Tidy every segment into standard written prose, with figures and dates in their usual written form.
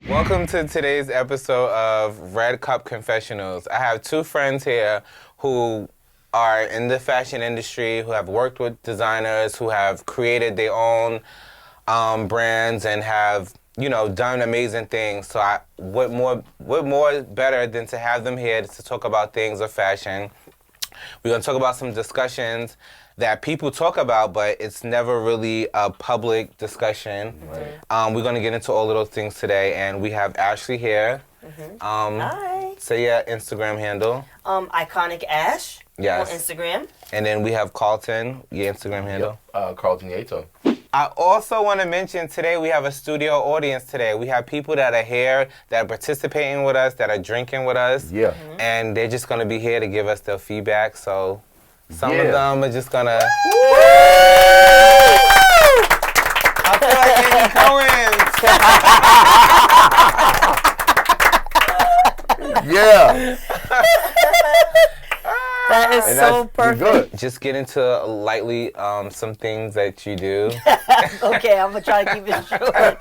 Welcome to today's episode of Red Cup Confessionals. I have two friends here who are in the fashion industry, who have worked with designers, who have created their own brands and have, done amazing things. So what more better than to have them here to talk about things of fashion. We're going to talk about some discussions that people talk about, but it's never really a public discussion. Right. We're going to get into all of those things today, and we have Ashley here. Hi. Say your Instagram handle. Iconic Ash. Yes. On Instagram. And then we have Carlton, your Instagram handle. Carlton Yato. I also want to mention today we have a studio audience today. We have people that are here, that are participating with us, that are drinking with us. Yeah. And they're just going to be here to give us their feedback. So some of them are just going to... I feel like Andy Cohen. Yeah. That is so perfect. Good. Just get into lightly some things that you do. Okay, I'm going to try to keep it short. Okay.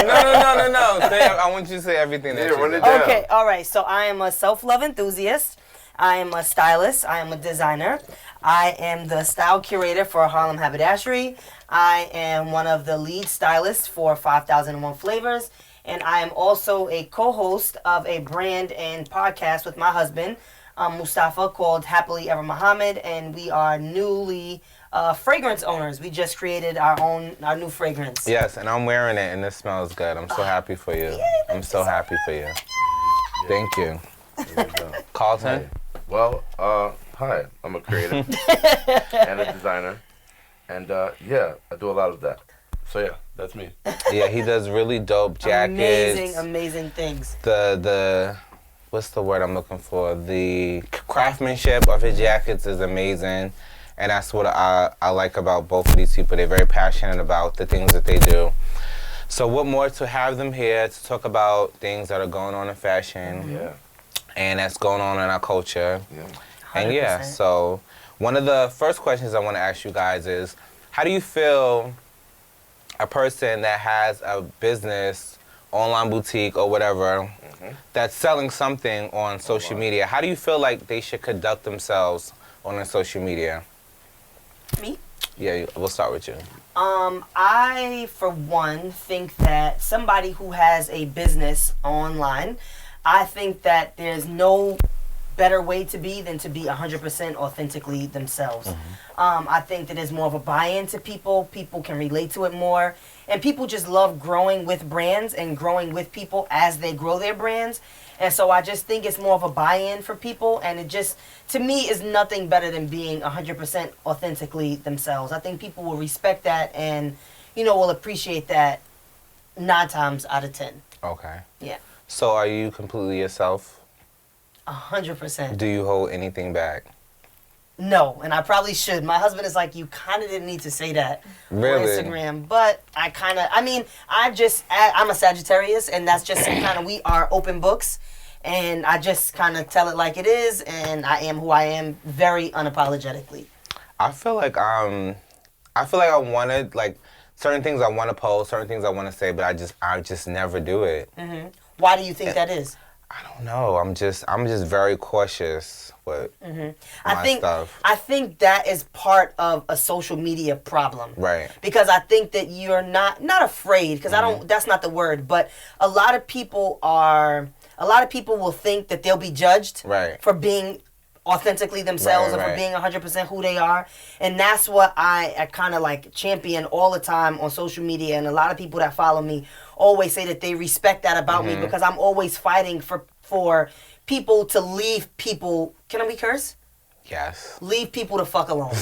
No. I want you to say everything that you run do. it down. Okay, all right. So I am a self-love enthusiast. I am a stylist. I am a designer. I am the style curator for Harlem Haberdashery. I am one of the lead stylists for 5001 Flavors. And I am also a co-host of a brand and podcast with my husband, Mustafa, called Happily Ever Muhammad, and we are newly fragrance owners. We just created our new fragrance. Yes, and I'm wearing it, and it smells good. I'm so happy for you. I'm so happy for you. Thank you. Carlton? Well, hi. I'm a creative and a designer, and I do a lot of that. So yeah, that's me. Yeah, he does really dope jackets. Amazing things. The what's the word I'm looking for? The craftsmanship of his jackets is amazing. And that's what I like about both of these people. They're very passionate about the things that they do. So what more to have them here to talk about things that are going on in fashion. Yeah. And that's going on in our culture. Yeah. And so one of the first questions I want to ask you guys is, how do you feel a person that has a business, online boutique or whatever, that's selling something on social media, how do you feel like they should conduct themselves on their social media? Me? Yeah, we'll start with you. I, for one, think that somebody who has a business online, I think that there's no better way to be than to be 100% authentically themselves. I think that there's more of a buy-in to people. People can relate to it more. And people just love growing with brands and growing with people as they grow their brands. And so I just think it's more of a buy-in for people. And it just, to me, is nothing better than being 100% authentically themselves. I think people will respect that and, will appreciate that 9 times out of 10. Okay. Yeah. So are you completely yourself? 100%. Do you hold anything back? No, and I probably should. My husband is like, you kind of didn't need to say that Really? on Instagram. But I'm a Sagittarius, and that's just kind of, we are open books. And I just kind of tell it like it is, and I am who I am very unapologetically. I feel like I wanted, like, certain things I want to post, certain things I want to say, but I just never do it. Mm-hmm. Why do you think that is? I don't know. I'm just very cautious with my stuff. I think that is part of a social media problem. Right. Because I think that you're not afraid, because that's not the word, but a lot of people will think that they'll be judged for being authentically themselves or for being 100% who they are. And that's what I kind of like champion all the time on social media. And a lot of people that follow me always say that they respect that about me, because I'm always fighting for people to leave people. Can we curse? Yes. Leave people the fuck alone.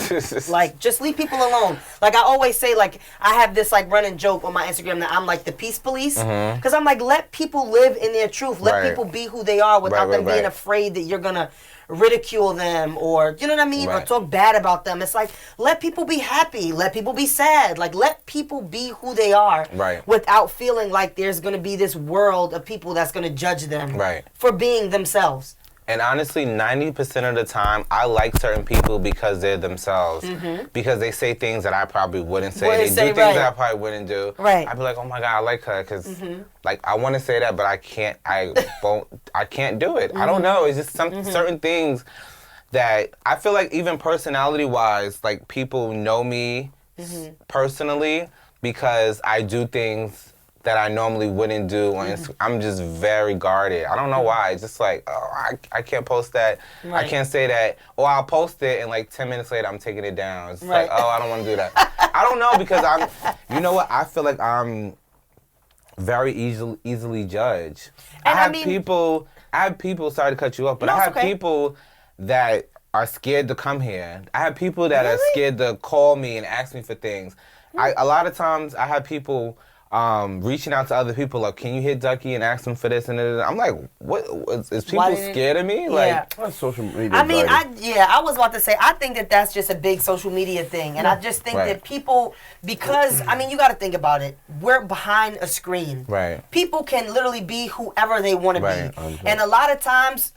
Like, just leave people alone. Like, I always say, like, I have this, like, running joke on my Instagram that I'm, like, the peace police. Because I'm, like, let people live in their truth. Let people be who they are without them being afraid that you're going to ridicule them or, you know what I mean? Or talk bad about them. It's like, let people be happy. Let people be sad. Like, let people be who they are without feeling like there's going to be this world of people that's going to judge them for being themselves. And honestly, 90% of the time, I like certain people because they're themselves. Because they say things that I probably wouldn't say. They do things that I probably wouldn't do. Right. I'd be like, oh my God, I like her. Because, like, I want to say that, but I can't. I can't do it. I don't know. It's just some certain things that I feel like even personality-wise, like, people know me personally because I do things that I normally wouldn't do on Instagram. I'm just very guarded. I don't know why. It's just like, oh, I can't post that. I can't say that. Or I'll post it and like 10 minutes later I'm taking it down. It's like, oh, I don't want to do that. I don't know because you know what? I feel like I'm very easily judged. And I have people, sorry to cut you off, but I have people that are scared to come here. I have people that are scared to call me and ask me for things. A lot of times I have people reaching out to other people like, can you hit Duckie and ask them for this and that? I'm like, what is people scared of me? Like, that's social media. I mean, I was about to say, I think that that's just a big social media thing, and I just think that people, because I mean, you got to think about it. We're behind a screen. Right. People can literally be whoever they want to be, and a lot of times,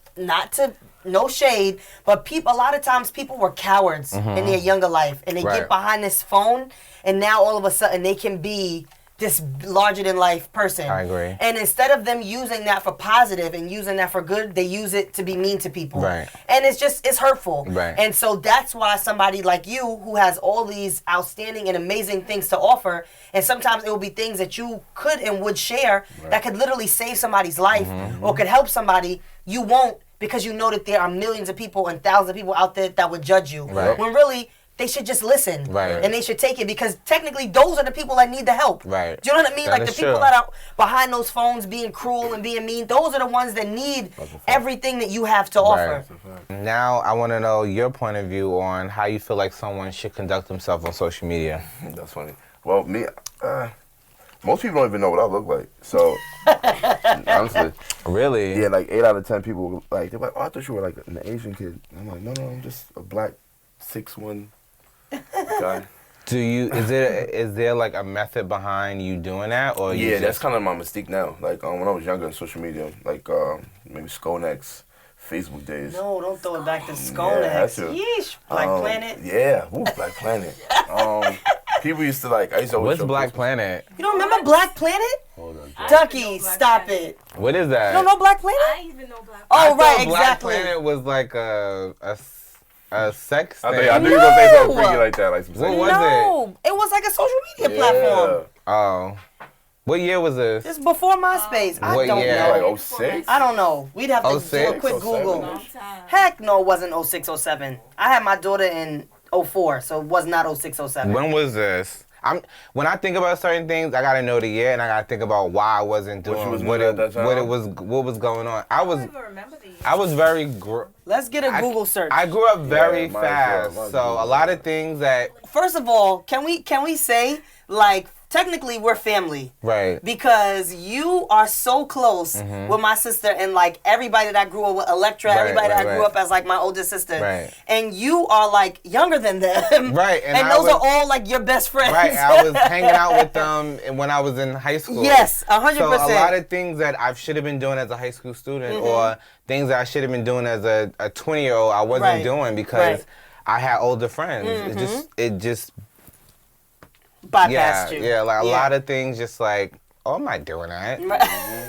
no shade, but a lot of times people were cowards in their younger life, and they get behind this phone, and now all of a sudden they can be this larger-than-life person. I agree. And instead of them using that for positive and using that for good, they use it to be mean to people. Right. And it's hurtful. Right. And so that's why somebody like you, who has all these outstanding and amazing things to offer, and sometimes it will be things that you could and would share that could literally save somebody's life or could help somebody, you won't, because you know that there are millions of people and thousands of people out there that would judge you. Right. When really, they should just listen. Right. And they should take it, because technically those are the people that need the help. Right. Do you know what I mean? That Like the is people true. that are behind those phones being cruel and being mean, those are the ones that need everything that you have to offer. Now I want to know your point of view on how you feel like someone should conduct themselves on social media. That's funny. Well, me, most people don't even know what I look like. So, honestly. Really? Yeah, like 8 out of 10 people, like, they're like, oh, I thought you were like an Asian kid. And I'm like, no, I'm just a black 6'1" guy. Is there like a method behind you doing that, or That's kind of my mystique now. Like when I was younger on social media, like maybe Skonex, Facebook days. No, don't throw it back to Skonex. Yeesh, Black Planet. Yeah, Black Planet. People used to I used to always What's show Black Christmas. Planet? You don't remember Black Planet? Hold on. Duckie, stop it. What is that? You don't know Black Planet? I even know Black Oh, I right, thought Black exactly. Planet was like a sex thing. I knew you were gonna say something freaky like that, like some What sex. was No, it was like a social media platform. Oh. What year was this? This is before MySpace. I What don't year? know. Like 06? I don't know. We'd have to do a 06? quick 07? Google. long time. Heck no, it wasn't 06, 07. I had my daughter in 04, so it was not 06, 07. When was this? When I think about certain things, I gotta know the year, and I gotta think about why I wasn't doing you was what doing at that time? what was going on. I I don't even remember the year. was very. Let's get a Google search. I grew up very might as well, fast, so a lot of things that First of all, can we say, like, technically we're family. right. Because you are so close with my sister and like everybody that I grew up with, Electra, Right, everybody that I right, grew right. up as like my older sister. Right. And you are like younger than them. Right, And, and I those was- are all like your best friends. Right, I was hanging out with them when I was in high school. Yes, 100%. So a lot of things that I should have been doing as a high school student, or things that I should have been doing as a 20-year-old, I wasn't Right, doing because right. I had older friends. It just Bypassed you. yeah, like a lot of things. Just like, oh, I'm not doing that.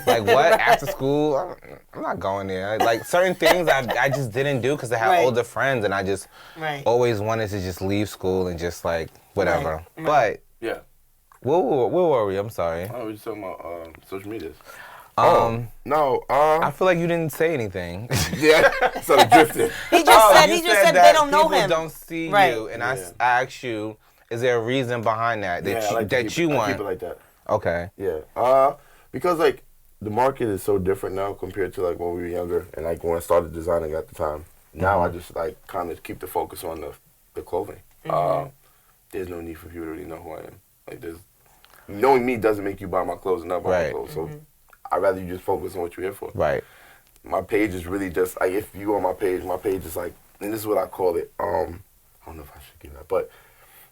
Like what after school? I'm not going there. Like certain things I just didn't do because I had Right. older friends, and I just Right. always wanted to just leave school and just like whatever. Right. But Yeah. where were we? I'm sorry. I was just talking about social medias. No, I I feel like you didn't say anything. yeah, so drifted. He just said you he just said that they don't know people him. don't see Right. you, and Yeah. I asked you, is there a reason behind that Yeah, I like to that keep you it, I want? keep it like that. Okay. Yeah. Because like the market is so different now compared to like when we were younger, and like when I started designing at the time. Now I just like kind of keep the focus on the clothing. There's no need for people to really know who I am. Like knowing me doesn't make you buy my clothes and not buy my Right. clothes. So I'd rather you just focus on what you're here for. Right. My page is really just like, if you on my page is like, and this is what I call it. I don't know if I should give that, but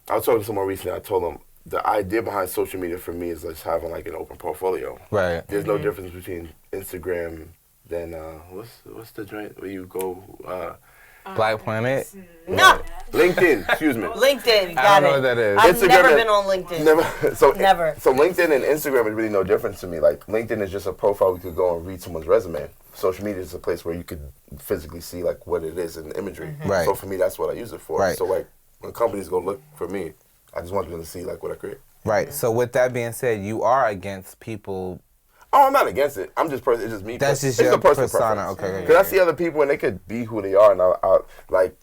I was talking to someone recently. I told them the idea behind social media for me is just having like an open portfolio. Right. There's no difference between Instagram then what's the joint where you go? Black Planet. No, LinkedIn, excuse me. LinkedIn. Got I don't know it. what that is. I've Instagram never is- been on LinkedIn. Never. So Never. So LinkedIn and Instagram is really no difference to me. Like LinkedIn is just a profile we could go and read someone's resume. Social media is a place where you could physically see like what it is in the imagery. Right. So for me, that's what I use it for. Right. So like when companies go look for me, I just want them to see like what I create. Right. So with that being said, you are against people. Oh, I'm not against it. I'm just it's just me. That's just it's your a personal persona. preference. Okay. Because I see other people and they could be who they are, and I like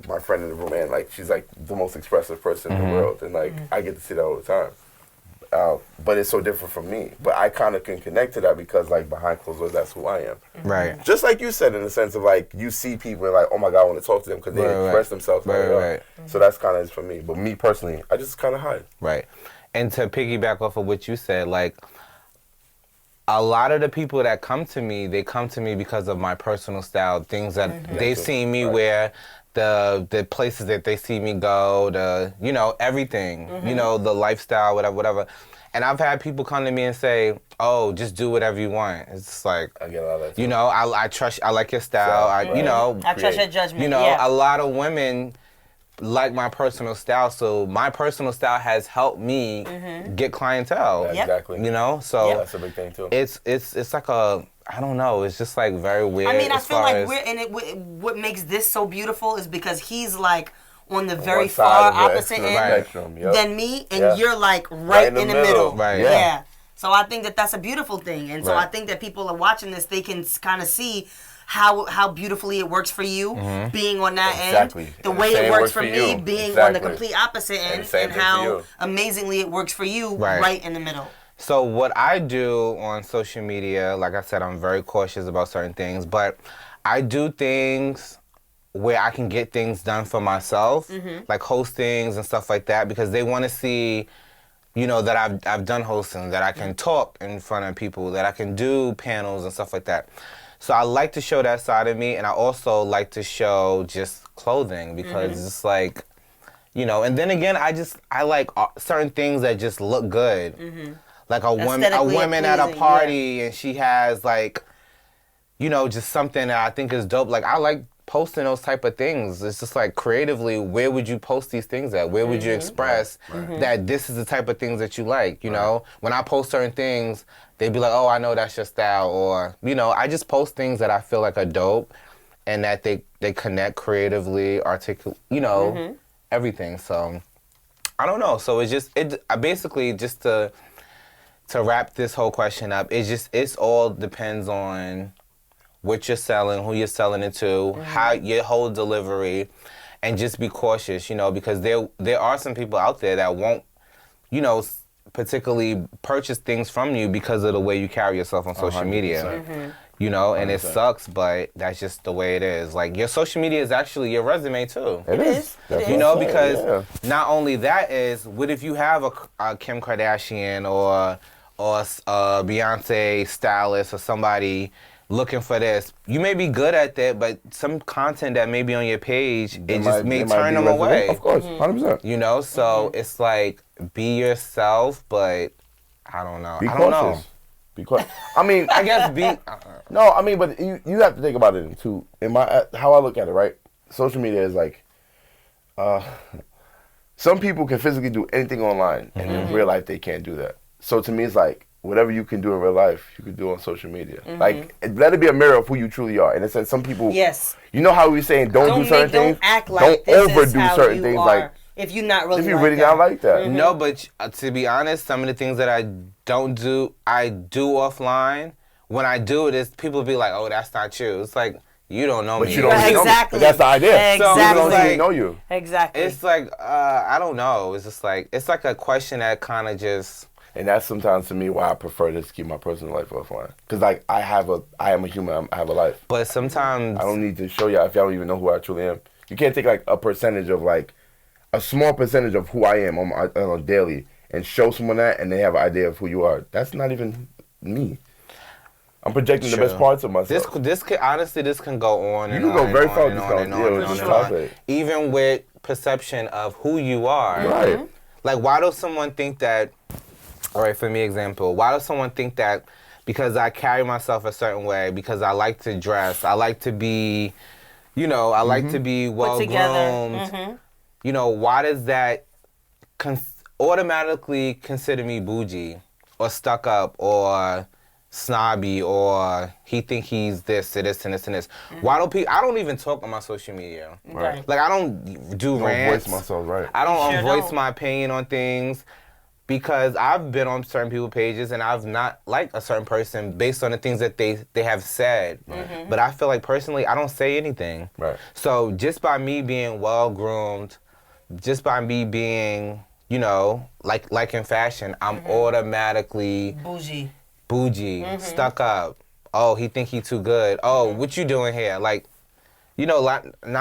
my friend in the room, and like she's like the most expressive person in the world, and like I get to see that all the time. But it's so different from me. But I kind of can connect to that because like behind closed doors, that's who I am. Right. Just like you said, in the sense of like you see people and like, oh my God, I want to talk to them because they Right, express themselves. how they are. Right. So that's kind of for me. But me personally, I just kind of hide. Right. And to piggyback off of what you said, like a lot of the people that come to me, they come to me because of my personal style, things that they've seen me wear, the places that they see me go, everything, the lifestyle, whatever. And I've had people come to me and say, "Oh, just do whatever you want." It's just like, I get a lot of that too. I trust, I like your style. I trust your judgment. A lot of women like my personal style, so my personal style has helped me get clientele. Yeah, exactly. So That's a big thing too. it's like I don't know. It's just like very weird. I mean, I as feel far like as- what makes this so beautiful is because he's like on the very One side far of the opposite end spectrum, yep. than me, and Yeah. you're like right in the middle. Right. Yeah. So I think that that's a beautiful thing, and so Right. I think that people are watching this, they can kind of see how beautifully it works for you being on that Exactly. end, the And way same it works works for for me you. being on the Exactly. complete opposite end, same and thing for how you. amazingly it works for you Right. right in the middle. So what I do on social media, like I said, I'm very cautious about certain things, but I do things where I can get things done for myself, like hostings and stuff like that, because they want to see, that I've done hosting, that I can talk in front of people, that I can do panels and stuff like that. So I like to show that side of me, and I also like to show just clothing because it's like, and then again, I like certain things that just look good. Like a Aesthetically woman at a pleasing, party and she has like, just something that I think is dope. Like I like posting those type of things. It's just like creatively, where would you post these things at? Where would you express that this is the type of things that you like? When I post certain things, they'd be like, "Oh, I know that's your style," or I just post things that I feel like are dope and that they connect creatively, articulate, everything. So I don't know. So I basically just to wrap this whole question up, it's all depends on what you're selling, who you're selling it to, how your whole delivery, and just be cautious, because there are some people out there that won't, particularly purchase things from you because of the way you carry yourself on social media. And it 100%. sucks, but that's just the way it is. Like your social media is actually your resume too. It is. That's You what I'm saying, Because yeah. not only that is, what if you have a Kim Kardashian or a Beyonce stylist or somebody looking for this? You may be good at that, but some content that may be on your page, it just may turn them away. Of course, 100%. So it's like, be yourself, but I don't know. Be I don't cautious. know. Be cautious. I mean, I guess be. no, I mean, but you have to think about it too. How I look at it, right? Social media is like, some people can physically do anything online, and in real life they can't do that. So to me, it's like whatever you can do in real life, you can do on social media. Like, let it be a mirror of who you truly are. In a sense, some people, Yes. you know how we saying don't do certain things, Don't act like don't this is overdo how certain you things. are Like if you're not really if you're like really that. not like that, No, but to be honest, some of the things that I don't do, I do offline. When I do it, people be like, "Oh, that's not you." It's like, you don't know but me. you don't Right, know me. exactly. But that's the idea. Exactly. People don't Like- really know you. Exactly. It's like, I don't know. It's just like, it's like a question that kind of just. And that's sometimes to me why I prefer to just keep my personal life offline. Because like I am a human. I have a life. But sometimes I don't need to show y'all if y'all don't even know who I truly am. You can't take like a percentage of like a small percentage of who I am on a daily and show someone that and they have an idea of who you are. That's not even me. I'm projecting the True. best parts of myself. This could honestly, this can go on You and can on go and very on far and with on this and con- on yeah, and with on this and on. topic. Even with perception of who you are. Right. Like, why does someone think that? All right, for me, example. Why does someone think that because I carry myself a certain way, because I like to dress, I like to be, I like to be well groomed. Why does that automatically consider me bougie or stuck up or snobby or he think he's this and this and this and this? Why don't people? I don't even talk on my social media. Right. Like I don't do rants. Voice myself, right? I don't Sure voice don't. my opinion on things because I've been on certain people's pages and I've not liked a certain person based on the things that they have said. But I feel like personally I don't say anything. Right. So just by me being well groomed, just by me being, like in fashion, I'm automatically bougie, stuck up. Oh, he think he too good. Oh, what you doing here? Like, 9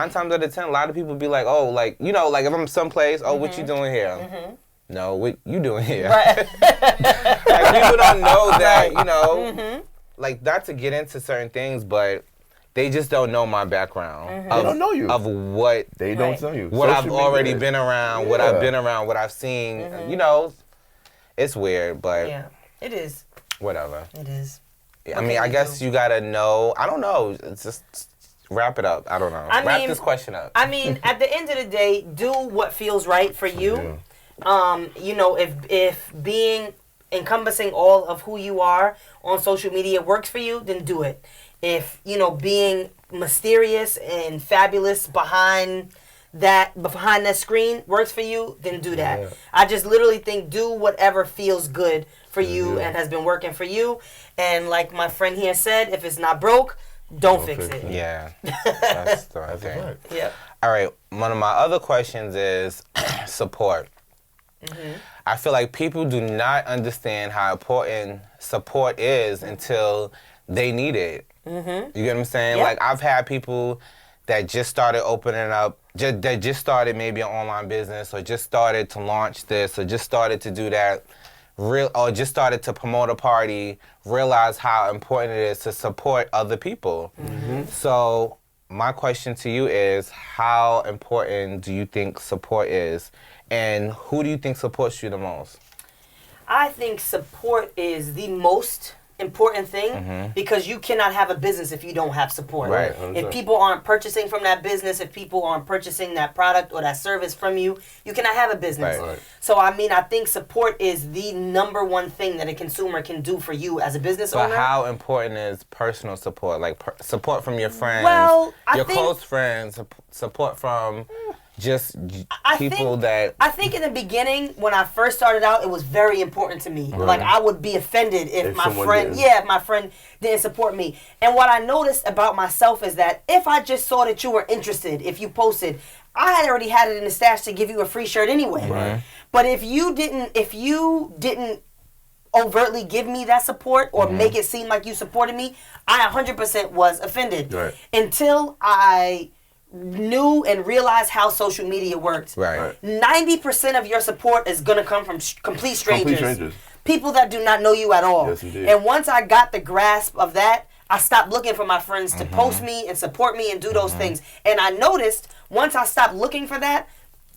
times out of 10, a lot of people be like, oh, like, like if I'm someplace, oh, what you doing here? No, what you doing here? Right. Like, people don't know that, like, not to get into certain things, but they just don't know my background. They don't know you. Of what They don't know you. what I've Social already media. been around, what I've been around, what I've seen. It's weird, but Yeah, it is. whatever. It is. I What mean, can I you guess do? you gotta know. I don't know. It's just wrap it up. I don't know. Wrap this question up. I mean, at the end of the day, do what feels right for you. If being encompassing all of who you are on social media works for you, then do it. If being mysterious and fabulous behind that screen works for you, then do that. Yeah. I just literally think do whatever feels good for you and has been working for you. And like my friend here said, if it's not broke, don't fix it. Yeah, that's the right That's a thing. fact. Yep. All right. One of my other questions is support. I feel like people do not understand how important support is until they need it. You get what I'm saying? Yeah. Like I've had people that just started opening up, that just started maybe an online business, or just started to launch this, or just started to do that, or just started to promote a party, realize how important it is to support other people. So my question to you is, how important do you think support is? And who do you think supports you the most? I think support is the most important thing because you cannot have a business if you don't have support. Right. If people aren't purchasing from that business, if people aren't purchasing that product or that service from you, you cannot have a business. Right. So, I mean, I think support is the number one thing that a consumer can do for you as a business But owner. how important is personal support? Like support from your friends, Well, I your think- close friends, support from just I people think- that... I think in the beginning, when I first started out, it was very important to me. Like I would be offended if my someone friend, didn't. if my friend didn't support me. And what I noticed about myself is that if I just saw that you were interested, if you posted, I had already had it in the stash to give you a free shirt anyway. Right. But if you didn't overtly give me that support or make it seem like you supported me, I 100% was offended. Right. Until I knew and realized how social media works. Right. 90% of your support is going to come from complete strangers. Complete strangers. People that do not know you at all. Yes, indeed. And once I got the grasp of that, I stopped looking for my friends to post me and support me and do those things. And I noticed once I stopped looking for that,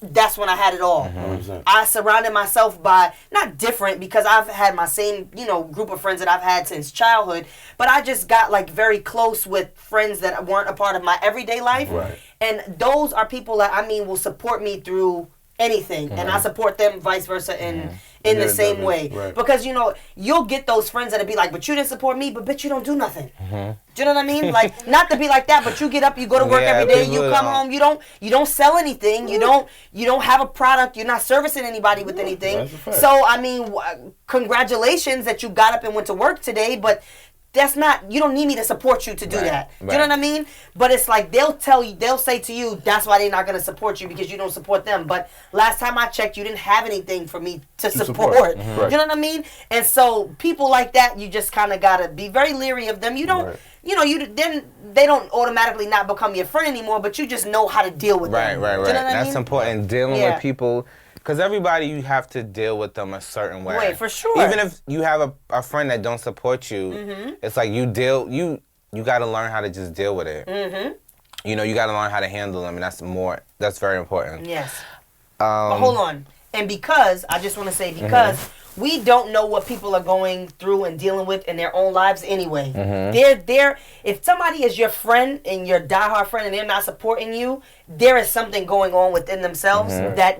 that's when I had it all. 100%. I surrounded myself by, not different because I've had my same, group of friends that I've had since childhood, but I just got like very close with friends that weren't a part of my everyday life. Right. And those are people that, will support me through anything. And I support them vice versa in the Yeah, same definitely. way. Right. Because, you'll get those friends that'll be like, but you didn't support me, but bitch, you don't do nothing. Do you know what I mean? Like, not to be like that, but you get up, you go to work Yeah, every day, people you come don't. home, you don't sell anything, you don't have a product, you're not servicing anybody with anything. That's a fact. So, congratulations that you got up and went to work today, but that's not, you don't need me to support you to do Right, that. Do you right. know what I mean? But it's like they'll say to you, that's why they're not going to support you because you don't support them. But last time I checked, you didn't have anything for me to support. support. You know what I mean? And so people like that, you just kind of got to be very leery of them. You don't, Right. then they don't automatically not become your friend anymore, but you just know how to deal with Right, them. right, Do right. you know what I That's mean? important. Dealing Yeah. with people, because everybody, you have to deal with them a certain way. Way, for sure. Even if you have a friend that don't support you, it's like you got to learn how to just deal with it. You got to learn how to handle them, and that's very important. Yes. But hold on. And because, I just want to say, because we don't know what people are going through and dealing with in their own lives anyway. If somebody is your friend and your diehard friend and they're not supporting you, there is something going on within themselves that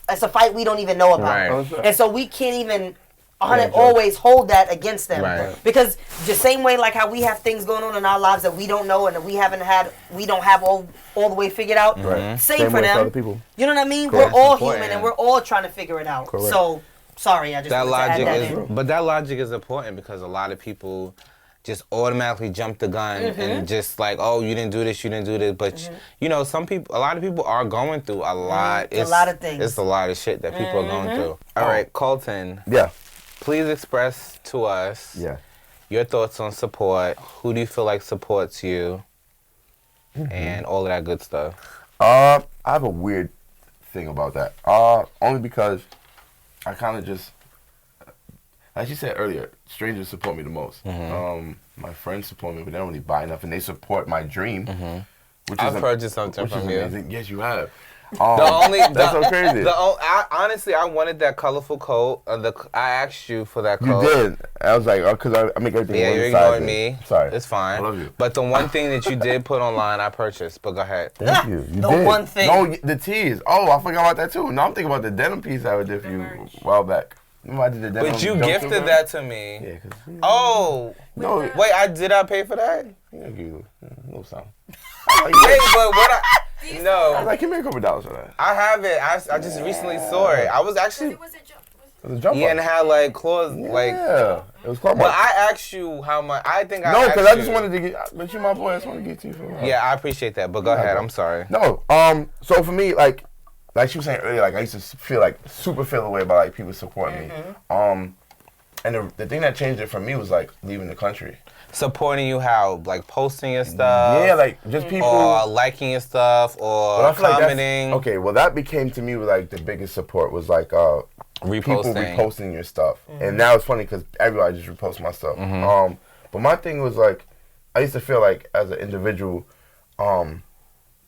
it's a fight we don't even know about. Right. And so we can't even always hold that against them. Right. Because the same way like how we have things going on in our lives that we don't know and that we don't have all the way figured out. Same for way them. other people. You know what I mean? Correct. We're all Important. human and we're all trying to figure it out. Correct. So sorry, I just That wanted to add logic that is, in. but that logic is important because a lot of people just automatically jump the gun and just like, oh, you didn't do this, but you know, a lot of people are going through a lot. A lot of things. It's a lot of shit that people are going through. All right, Colton. Yeah. Please express to us your thoughts on support. Who do you feel like supports you, and all of that good stuff. I have a weird thing about that. Only because I kind of just, like you said earlier, strangers support me the most. My friends support me, but they don't really buy enough, and they support my dream. Which I've purchased something from you. Amazing. Yes, you have. That's so crazy. Honestly, I wanted that colorful coat. I asked you for that coat. You did. I was like, because I make everything. Yeah, you're ignoring me. Sorry. It's fine. I love you. But the one thing that you did put online, I purchased. But go ahead. Thank you. You The did. one thing. No, the tees. Oh, I forgot about that too. No, I'm thinking about the denim piece I did for you a while back. Remember I did the denim. But you gifted that to me. Yeah, cause Oh. no, Wait, did I pay for that? yeah, give you a little something. Wait, but what I was no. like, give me a couple dollars for that. I have it. I just recently saw it. I was actually It wasn't jump. It was a jump and it had like claws like. yeah, it was called. But I asked you how much. I think I No, asked because I just you- wanted to get. But you, my boy, I just wanted to get to you for. Yeah, I appreciate that. But go ahead. I'm sorry. No, so for me, like she was saying earlier, like I used to feel the way about like people supporting me. And the thing that changed it for me was like leaving the country. Supporting you how? Like posting your stuff? Yeah, like just people. Or liking your stuff or But I feel like that's- commenting. okay, well that became to me like the biggest support was like people reposting your stuff. And now it's funny because everybody just reposts my stuff. But my thing was like I used to feel like as an individual,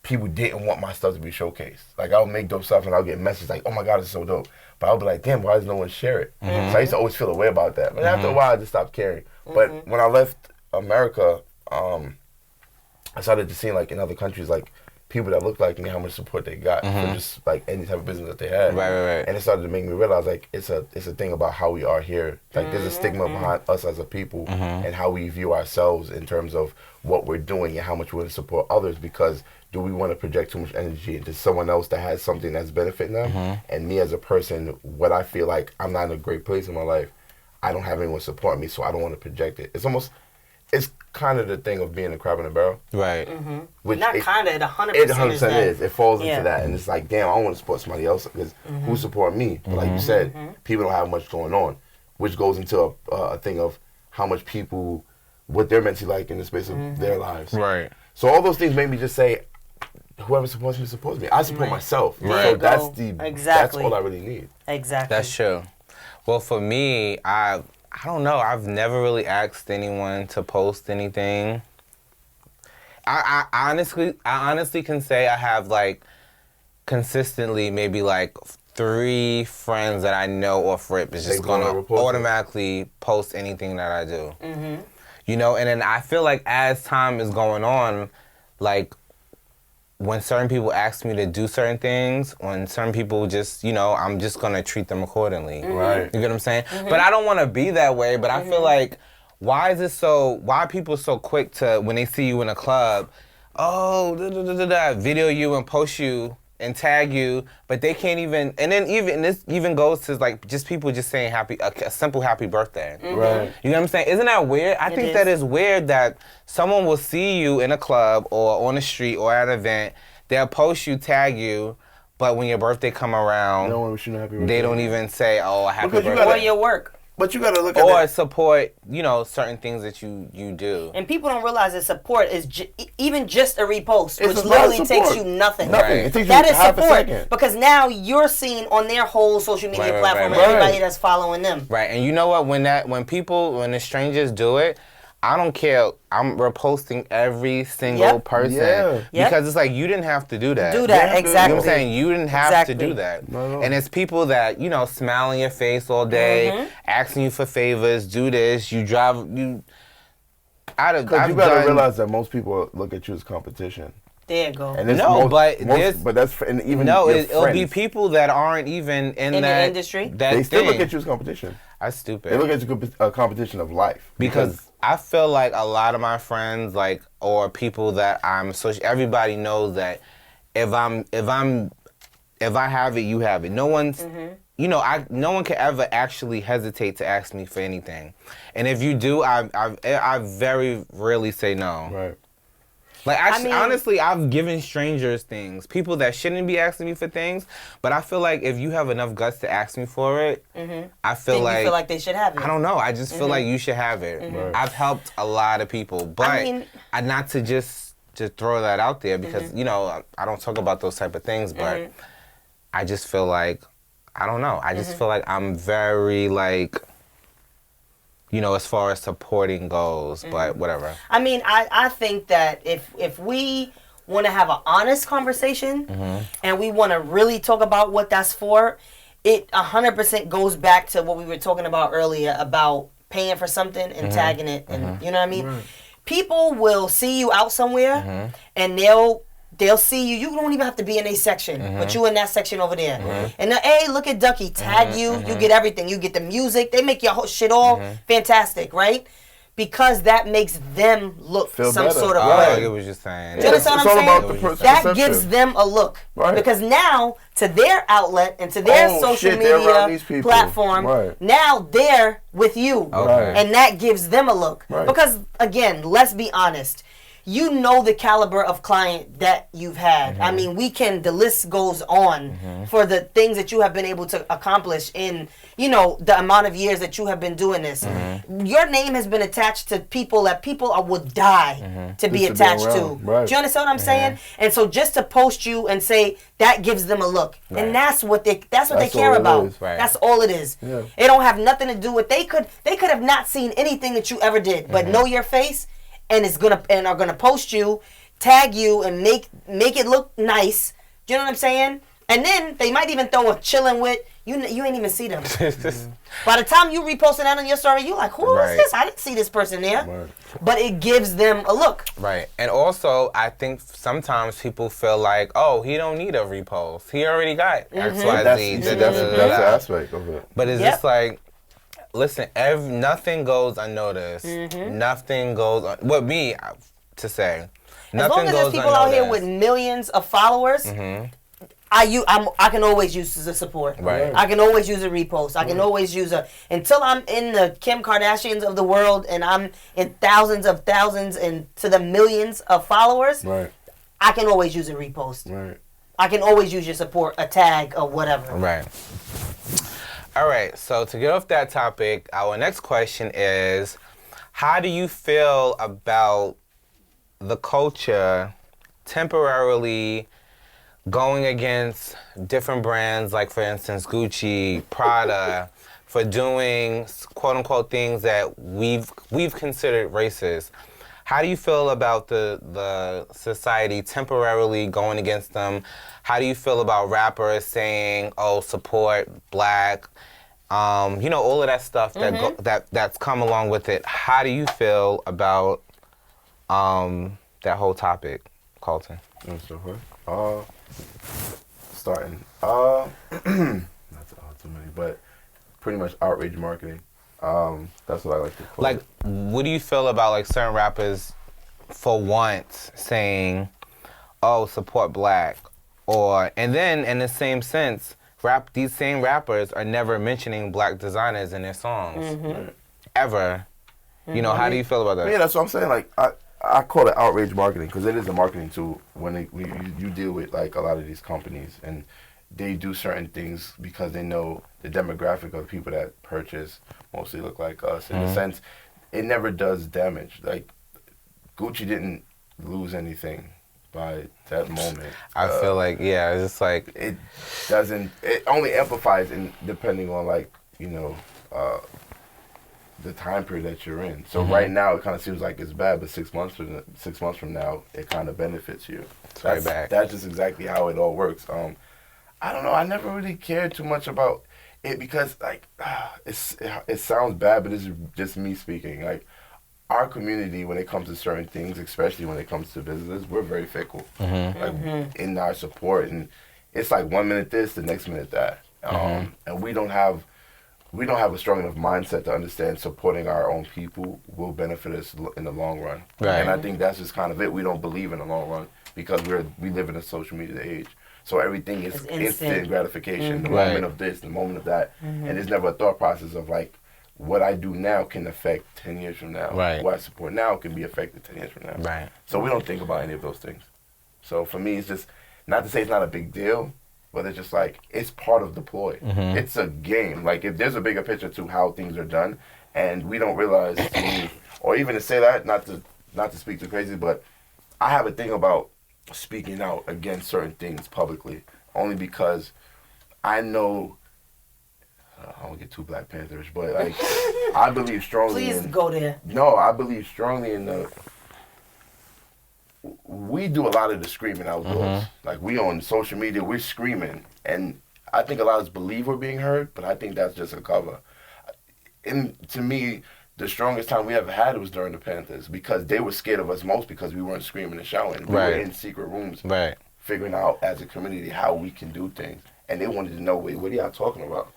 people didn't want my stuff to be showcased. Like I would make dope stuff and I would get messages like, "Oh my God, it's so dope." But I would be like, "Damn, why does no one share it?" So I used to always feel a way about that. But after a while, I just stopped caring. But when I left America, I started to see like in other countries like people that looked like me, how much support they got for just like any type of business that they had. Right. And it started to make me realize like it's a thing about how we are here. Like there's a stigma behind us as a people and how we view ourselves in terms of what we're doing and how much we're going to support others because do we want to project too much energy into someone else that has something that's benefiting them? And me as a person, what I feel like I'm not in a great place in my life, I don't have anyone supporting me, so I don't want to project it. It's kind of the thing of being a crab in a barrel. Right. Which Not kind of, it 100% it 100% is. It falls Yeah. into that. And it's like, damn, I don't want to support somebody else because who support me? But like you said, people don't have much going on, which goes into a thing of how much people, what they're mentally like in the space of their lives. Right. So all those things made me just say, whoever supports me supports me. I support myself. Right. So There that's you go. that's Exactly. all I really need. Exactly. That's true. Well, for me, I don't know. I've never really asked anyone to post anything. I honestly can say I have like consistently maybe like 3 friends that I know off rip is just gonna repost it. automatically post anything that I do. You know, and then I feel like as time is going on, like when certain people ask me to do certain things, when certain people just, you know, I'm just going to treat them accordingly. Right. You get what I'm saying? But I don't want to be that way, but I feel like, why are people so quick to, when they see you in a club, video you and post you and tag you, but they can't even, and then this even goes to like just people just saying a simple happy birthday. Right. You know what I'm saying? Isn't that weird? I think that is weird that someone will see you in a club or on the street or at an event, they'll post you, tag you, but when your birthday come around, You don't want to wish you a happy birthday. they don't even say, "Oh, a happy Because you birthday," Or gotta- your work. But you got to look at or it. support, you know, certain things that you do. And people don't realize that support is even just a repost, It's which a lot of literally takes support. you nothing. Nothing. Right. It takes That you is half a support second. because now you're seen on their whole social media Right, platform right. and everybody that's following them. Right, and you know what? When the strangers do it, I don't care. I'm reposting every single Yep. person Yeah. Yep. because it's like you didn't have to do that. Do that, Yeah, exactly. You know what I'm saying? You didn't have Exactly. to do that. No. And it's people that, you know, smile in your face all day, Mm-hmm. asking you for favors, do this, you drive, you... Because you gotta realize that most people look at you as competition. There you go. And it's No, but there's- but that's and even No, your it'll be friends, people that aren't even in the that industry? That they still thing. look at you as competition. That's stupid. They look at you as a competition of life Because I feel like a lot of my friends, like, or people that I'm everybody knows that if I have it, you have it. No one's, you know, no one can ever actually hesitate to ask me for anything, and if you do, I very rarely say no. right. Like, I mean- honestly, I've given strangers things, people that shouldn't be asking me for things, but I feel like if you have enough guts to ask me for it, I feel Then like you feel like they should have it. I don't know. I just feel like you should have it. Right. I've helped a lot of people, but I not to just throw that out there because you know I don't talk about those type of things, but I just feel like I don't know. I just feel like I'm very like, you know, as far as supporting goes, but whatever. I mean, I think that if we want to have an honest conversation and we want to really talk about what that's for, it 100% goes back to what we were talking about earlier about paying for something and tagging it, and you know what I mean. Right. People will see you out somewhere and they'll see you. You don't even have to be in a section, but you in that section over there. And hey, look at Duckie, tag you. You get everything. You get the music. They make your whole shit all fantastic, right? Because that makes them look Feel some better. sort of Oh, I way. get what you're saying. Do you understand It's what I'm all saying? about the That perception. gives them a look. Right. Because now, to their outlet and to their Oh, social shit, they're around media these people. platform, Right. now they're with you. Okay. And that gives them a look. Right. Because, again, let's be honest. You know the caliber of client that you've had. I mean, the list goes on for the things that you have been able to accomplish in, you know, the amount of years that you have been doing this. Your name has been attached to people that people would die to be Just to be attached to. around. Right. Do you understand what I'm saying? And so just to post you and say that gives them a look. Right. And that's what they That's care all it about. is. Right. That's all it is. Yeah. It don't have nothing to do with they could have not seen anything that you ever did, but know your face and are gonna post you, tag you, and make it look nice. Do you know what I'm saying? And then they might even throw a chilling with you. You ain't even see them. By the time you reposting that on your story, you like, who Right. is this? I didn't see this person there. Right. But it gives them a look. Right. And also, I think sometimes people feel like, oh, he don't need a repost. He already got X, Y, That's Z. that's the aspect of it. But it's Yep. just like, listen, nothing goes unnoticed. Nothing goes what me to say. As Nothing long as there's goes people out here with unnoticed. millions of followers, I can always use the support. Right. I can always use a repost. I can always use until I'm in the Kim Kardashians of the world and I'm in thousands and to the millions of followers. Right. I can always use a repost. Right. I can always use your support, a tag or whatever. Right. All right. So to get off that topic, our next question is, how do you feel about the culture temporarily going against different brands, like for instance Gucci, Prada, for doing quote unquote things that we've considered racist? How do you feel about the society temporarily going against them? How do you feel about rappers saying, "Oh, support black"? You know, all of that stuff that's come along with it. How do you feel about that whole topic, Colton? That's so hard. Starting. Not too many, but pretty much outrage marketing. That's what I like to call Like, it. what do you feel about like certain rappers, for once, saying, "Oh, support black," and then in the same sense, these same rappers are never mentioning black designers in their songs, ever. You know, how do you feel about that? Yeah, that's what I'm saying. Like I call it outrage marketing because it is a marketing tool when you deal with like a lot of these companies and they do certain things because they know the demographic of the people that purchase mostly look like us. In a sense, it never does damage. Like Gucci didn't lose anything by that moment. I feel like, yeah, it's just like, It doesn't. It only amplifies in depending on like the time period that you're in. So right now it kind of seems like it's bad, but 6 months from now it kind of benefits you. That's just exactly how it all works. I don't know. I never really cared too much about it because like it sounds bad, but it's just me speaking. Like our community, when it comes to certain things, especially when it comes to business, we're very fickle like, in our support, and it's like 1 minute this, the next minute that, and we don't have a strong enough mindset to understand supporting our own people will benefit us in the long run. Right. And I think that's just kind of it. We don't believe in the long run because we live in a social media age. So everything is instant gratification. The moment of this, the moment of that. And there's never a thought process of like, what I do now can affect 10 years from now. Right. What I support now can be affected 10 years from now. Right. So we don't think about any of those things. So for me, it's just, not to say it's not a big deal, but it's just like, it's part of the ploy. It's a game. Like, if there's a bigger picture to how things are done, and we don't realize, or even to say that, not to speak too crazy, but I have a thing about speaking out against certain things publicly, only because I know, I don't get too Black Panthers, but like, I believe strongly Please go there. No, I believe strongly in we do a lot of the screaming outdoors. Like, we on social media, we're screaming. And I think a lot of us believe we're being heard, but I think that's just a cover. And to me, the strongest time we ever had was during the Panthers, because they were scared of us most because we weren't screaming and shouting. We were in secret rooms figuring out as a community how we can do things. And they wanted to know, wait, what are y'all talking about?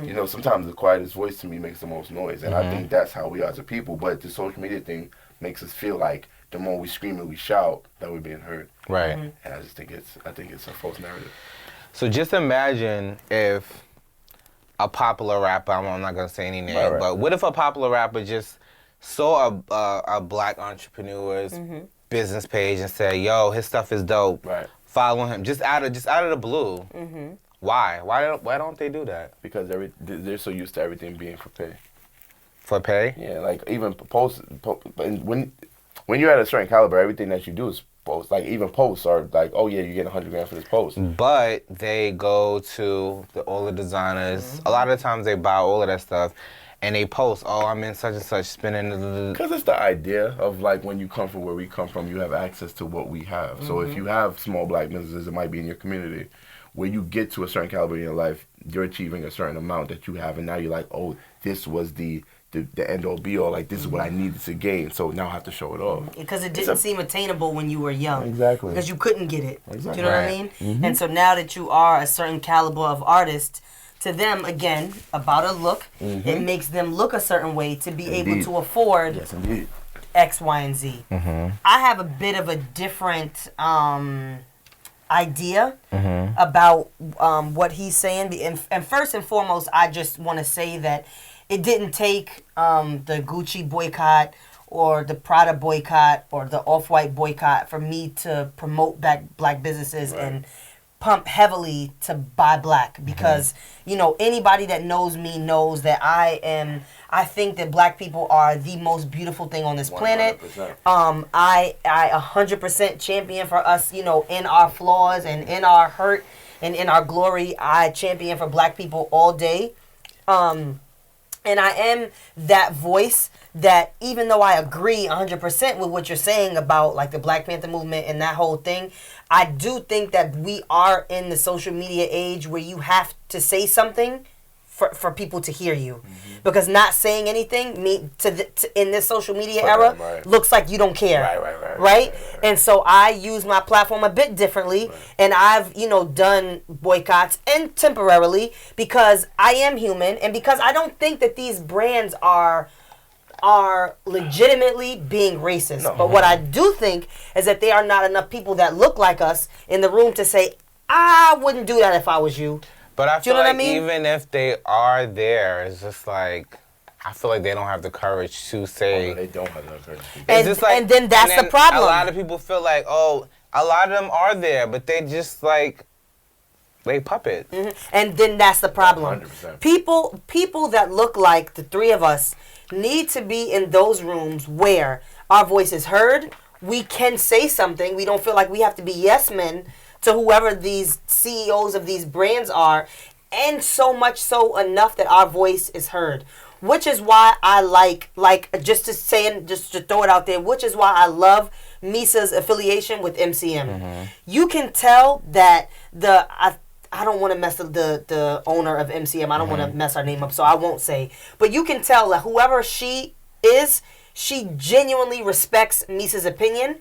You know, sometimes the quietest voice to me makes the most noise. And I think that's how we are as a people. But the social media thing makes us feel like the more we scream and we shout, that we're being heard. Right. And I just think it's a false narrative. So just imagine if a popular rapper, I'm not gonna say any name, but what if a popular rapper just saw a Black entrepreneur's business page and said, "Yo, his stuff is dope. Follow him." Just out of the blue. Why? Why don't they do that? Because they're so used to everything being for pay. For pay? Yeah, like even when you're at a certain caliber, everything that you do is post. Like even posts are like, oh yeah, you get $100 for this post. But they go to all the designers. A lot of the times they buy all of that stuff, and they post, "Oh, I'm in such and such spinning." Because it's the idea of like, when you come from where we come from, you have access to what we have. So if you have small Black businesses, it might be in your community, where you get to a certain caliber in your life, you're achieving a certain amount that you have, and now you're like, oh, this was the end all be all, like this is what I needed to gain, so now I have to show it off. Because it didn't seem attainable when you were young. Exactly. Because you couldn't get it. Exactly. Do you know what I mean? And so now that you are a certain caliber of artist, to them, again, about a look, it makes them look a certain way to be able to afford X, Y, and Z. I have a bit of a different idea about what he's saying. And first and foremost, I just want to say that it didn't take the Gucci boycott or the Prada boycott or the Off-White boycott for me to promote Black businesses and pump heavily to buy Black, because you know, anybody that knows me knows that I think that Black people are the most beautiful thing on this planet. 100%. I 100% champion for us, you know, in our flaws and in our hurt and in our glory. I champion for Black people all day. And I am that voice that, even though I agree 100% with what you're saying about like the Black Panther movement and that whole thing, I do think that we are in the social media age where you have to say something for people to hear you. Because not saying anything in this social media era looks like you don't care. Right? And so I use my platform a bit differently, and I've, you know, done boycotts, and temporarily, because I am human, and because I don't think that these brands are legitimately being racist. But what I do think is that there are not enough people that look like us in the room to say, I wouldn't do that if I was you. But I feel like even if they are there, it's just like, I feel like they don't have the courage to say. Oh, they don't have the courage. And then that's the problem. A lot of people feel like, oh, a lot of them are there, but they just like, they puppet. And then that's the problem. 100%. People that look like the three of us need to be in those rooms where our voice is heard. We can say something. We don't feel like we have to be yes men to whoever these CEOs of these brands are, and so much so enough that our voice is heard. which is why I like just to throw it out there, which is why I love Misa's affiliation with MCM. You can tell that I don't want to mess up the owner of MCM. I don't want to mess her name up, so I won't say. But you can tell that whoever she is, she genuinely respects Misa's opinion,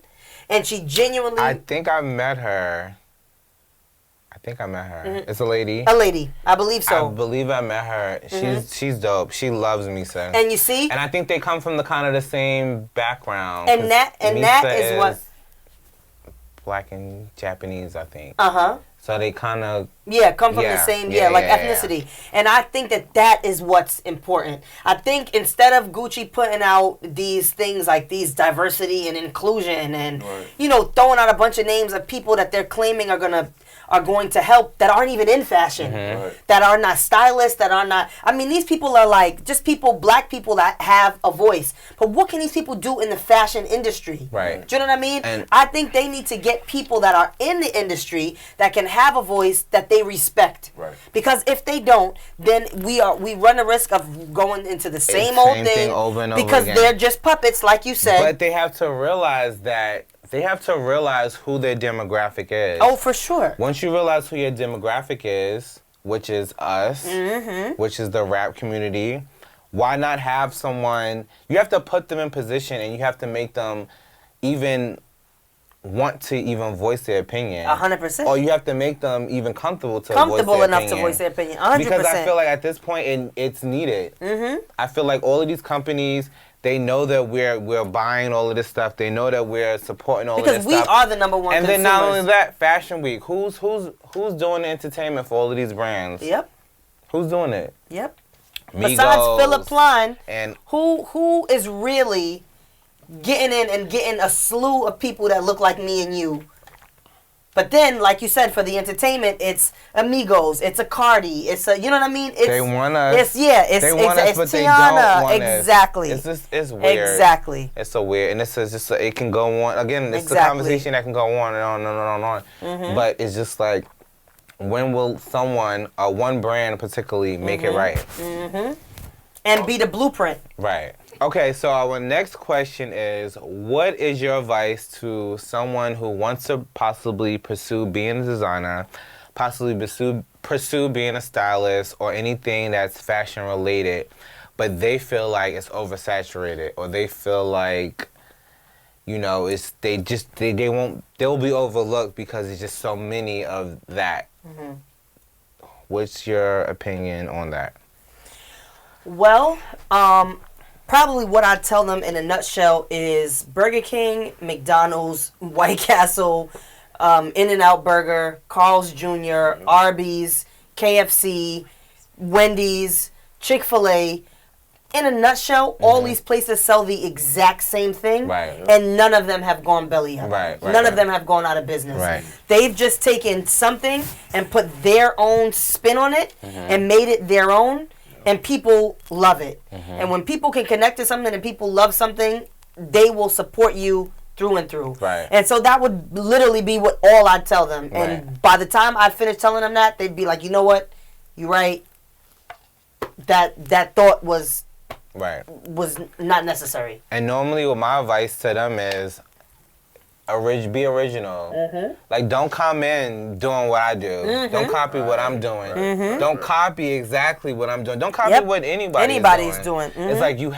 and she genuinely. I think I met her. It's a lady. A lady, I believe so. I believe I met her. She's dope. She loves Misa. And you see? And I think they come from the kind of the same background. And that is what Black and Japanese, I think. Uh-huh. So they kind of come from the same ethnicity. And I think that is what's important. I think instead of Gucci putting out these things like these diversity and inclusion and throwing out a bunch of names of people that they're claiming are going to help that aren't even in fashion, that are not stylists, that are not. I mean, these people are like just black people that have a voice. But what can these people do in the fashion industry? Right. Do you know what I mean? And I think they need to get people that are in the industry that can have a voice that they respect. Right. Because if they don't, then we run the risk of going into the same old thing over and over because again. they're just puppets, like you said. But they have to realize that. They have to realize who their demographic is. Oh, for sure. Once you realize who your demographic is, which is us, which is the rap community, why not have someone... You have to put them in position and you have to make them even want to even voice their opinion. 100%. Or you have to make them even comfortable to voice their enough opinion. to voice their opinion. 100%. Because I feel like at this point it's needed. I feel like all of these companies... They know that we're buying all of this stuff. They know that we're supporting all of this stuff. Because we are the number one and consumers. then not only that, Fashion Week. Who's doing the entertainment for all of these brands? Yep. Who's doing it? Yep. Migos, besides Philip Plein, and who is really getting in and getting a slew of people that look like me and you. But then, like you said, for the entertainment, it's Amigos, it's a Cardi, it's a, you know what I mean? It's, they want us. They want us, but they don't want exactly. It's weird. Exactly. It's so weird, and this is just it can go on again. It's a conversation that can go on and on and on and on. But it's just like, when will someone or one brand particularly make it right? And be the blueprint. Right. Okay, so our next question is, what is your advice to someone who wants to possibly pursue being a designer, possibly pursue being a stylist or anything that's fashion related, but they feel like it's oversaturated, or they feel like, they'll be overlooked because there's just so many of that. What's your opinion on that? Well, probably what I tell them in a nutshell is Burger King, McDonald's, White Castle, In-N-Out Burger, Carl's Jr., Arby's, KFC, Wendy's, Chick-fil-A. In a nutshell, all these places sell the exact same thing, and none of them have gone belly up. None of them have gone out of business. They've just taken something and put their own spin on it and made it their own. And people love it. And when people can connect to something and people love something, they will support you through and through. And so that would literally be what all I'd tell them. And by the time I'd finish telling them that, they'd be like, you know what? You're right. That thought was not necessary. And normally what my advice to them is, be original. Like, don't come in doing what I do. Don't copy what I'm doing. Don't copy exactly what I'm doing. Don't copy what anybody's doing. It's like you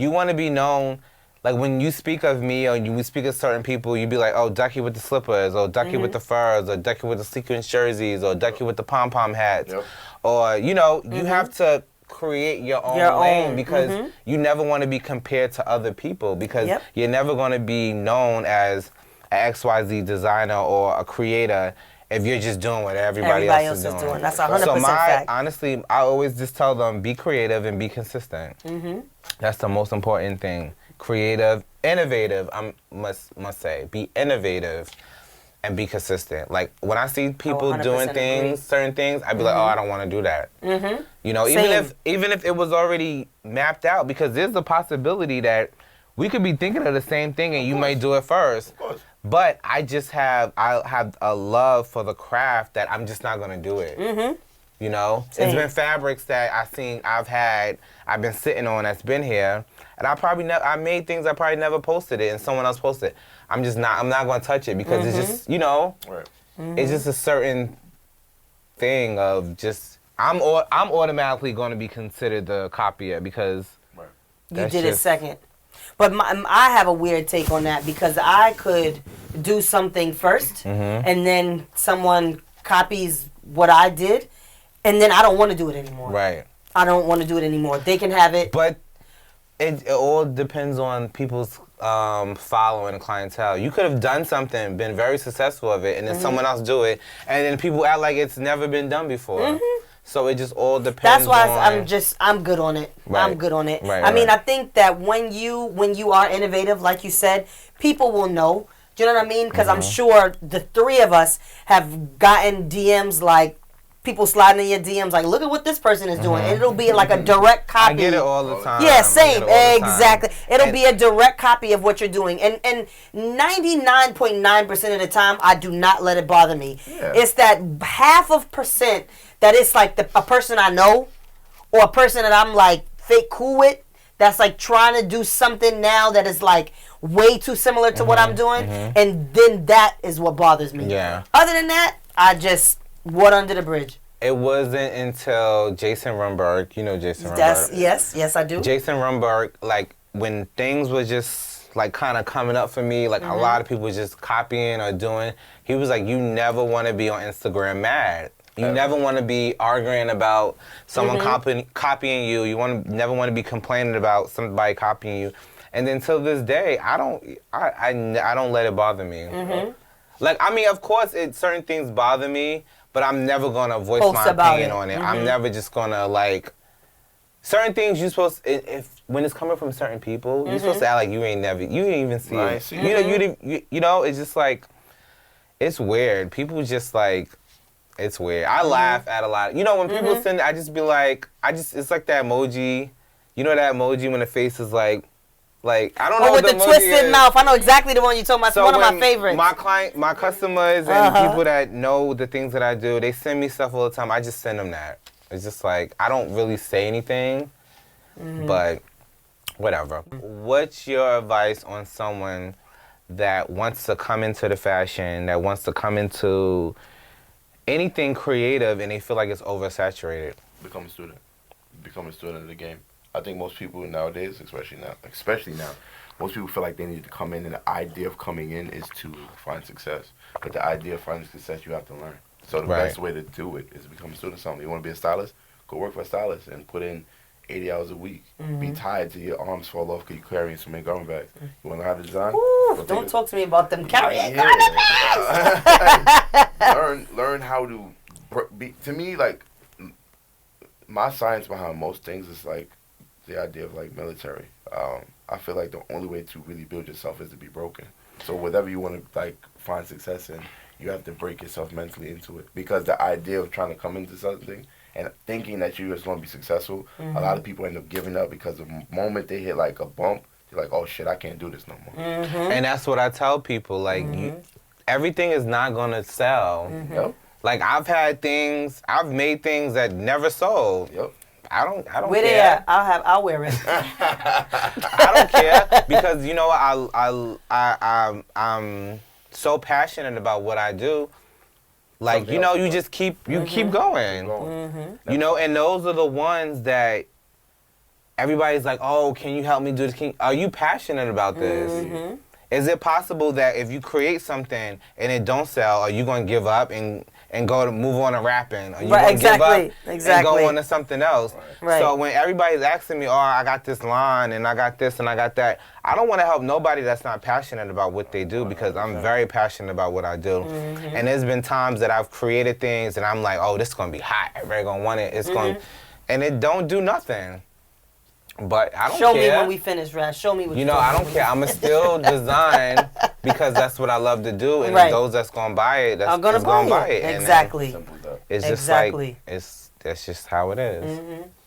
want to be known. Like, when you speak of me or you speak of certain people, you be like, oh, Duckie with the slippers, or Duckie with the furs, or Duckie with the sequin jerseys, or Duckie with the pom-pom hats. Or, you have to create your own lane, because you never want to be compared to other people, because you're never going to be known as an XYZ designer or a creator if you're just doing what everybody else is doing. That's 100% fact. Honestly, I always just tell them, be creative and be consistent. That's the most important thing. Creative, innovative, I must say. Be innovative and be consistent. Like, when I see people doing things, certain things, I'd be like, oh, I don't want to do that. Even if it was already mapped out, because there's a possibility that we could be thinking of the same thing and you may do it first. But I have a love for the craft that I'm just not going to do it. You know, Same. it's been fabrics that I've been sitting on that's been here, and I made things I probably never posted it, and someone else posted it. I'm not going to touch it because it's just, you know, Right. it's just a certain thing of just, I'm automatically going to be considered the copier because Right. You that's did it just- second. But I have a weird take on that because I could do something first and then someone copies what I did and then I don't want to do it anymore. Right. I don't want to do it anymore. They can have it. But it all depends on people's following and clientele. You could have done something, been very successful of it, and then someone else do it, and then people act like it's never been done before. So it just all depends. That's why on, I'm good on it. Right. I'm good on it. Right, I mean, right. I think that when you are innovative, like you said, people will know. Do you know what I mean? Because I'm sure the three of us have gotten DMs like people sliding in your DMs like, look at what this person is doing, and it'll be like a direct copy. I get it all the time. Yeah, I same. get it all the time. Exactly. It'll And- be a direct copy of what you're doing. And 99.9% of the time, I do not let it bother me. Yeah. It's that half of percent that it's like a person I know or a person that I'm like fake cool with that's like trying to do something now that is like way too similar to what I'm doing. And then that is what bothers me. Yeah. Other than that, I just water under the bridge. It wasn't until Jason Rumberg, you know Jason That's Rumberg. yes, I do. Jason Rumberg, like when things were just like kind of coming up for me, like a lot of people just copying or doing. He was like, you never want to be on Instagram mad. You never want to be arguing about someone copying you. You never want to be complaining about somebody copying you. And then till this day, I don't let it bother me. Like, I mean, of course, certain things bother me, but I'm never gonna voice Post my about opinion it. on it. I'm never just gonna like certain things. You supposed if when it's coming from certain people, you're supposed to act like you ain't even see I it. see You know, you know, it's just like it's weird. People just like. It's weird. I laugh at a lot. You know, when people send it, I just be like, it's like that emoji. You know that emoji when the face is like, I don't know Oh, what with the emoji twisted is. mouth. I know exactly the one you're talking about. It's So one of my when favorites. My customers and people that know the things that I do, they send me stuff all the time. I just send them that. It's just like, I don't really say anything, but whatever. What's your advice on someone that wants to come into the fashion, that wants to come into anything creative and they feel like it's oversaturated? Become a student. Become a student of the game. I think most people nowadays, especially now, most people feel like they need to come in, and the idea of coming in is to find success. But the idea of finding success, you have to learn. So the best way to do it is to become a student of something. You want to be a stylist? Go work for a stylist and put in 80 hours a week. Be tired till your arms fall off because you're carrying so many garment bags. You want to learn how to design? Ooh, don't talk to me about them carrying learn how to be. To me, like my science behind most things is like the idea of like military. I feel like the only way to really build yourself is to be broken. So whatever you want to like find success in, you have to break yourself mentally into it, because the idea of trying to come into something and thinking that you're just going to be successful, a lot of people end up giving up because the moment they hit like a bump, they're like, oh shit, I can't do this no more. And that's what I tell people. Like, everything is not going to sell. Yep. Like, I've made things that never sold. Yep. I don't Where they care. at? I'll wear it. I don't care because, you know, I'm so passionate about what I do. Like, Something you know, else you is just keep going. You know, and those are the ones that everybody's like, oh, can you help me do this? Are you passionate about this? Is it possible that if you create something and it don't sell, are you going to give up and go to move on to rapping? Are you going to give up and go on to something else? Right. So when everybody's asking me, oh, I got this line and I got this and I got that, I don't want to help nobody that's not passionate about what they do, because I'm very passionate about what I do. And there's been times that I've created things and I'm like, oh, this is going to be hot. Everybody going to want it. It's going, and it don't do nothing. But I don't Show care. me when we finish, Raz. Show me what You know, I don't care. I'ma still design because that's what I love to do, and Right. those that's gonna buy it, that's I'm gonna buy buy it. it. And Exactly. Simple as that. it's just Exactly. like that's just how it is.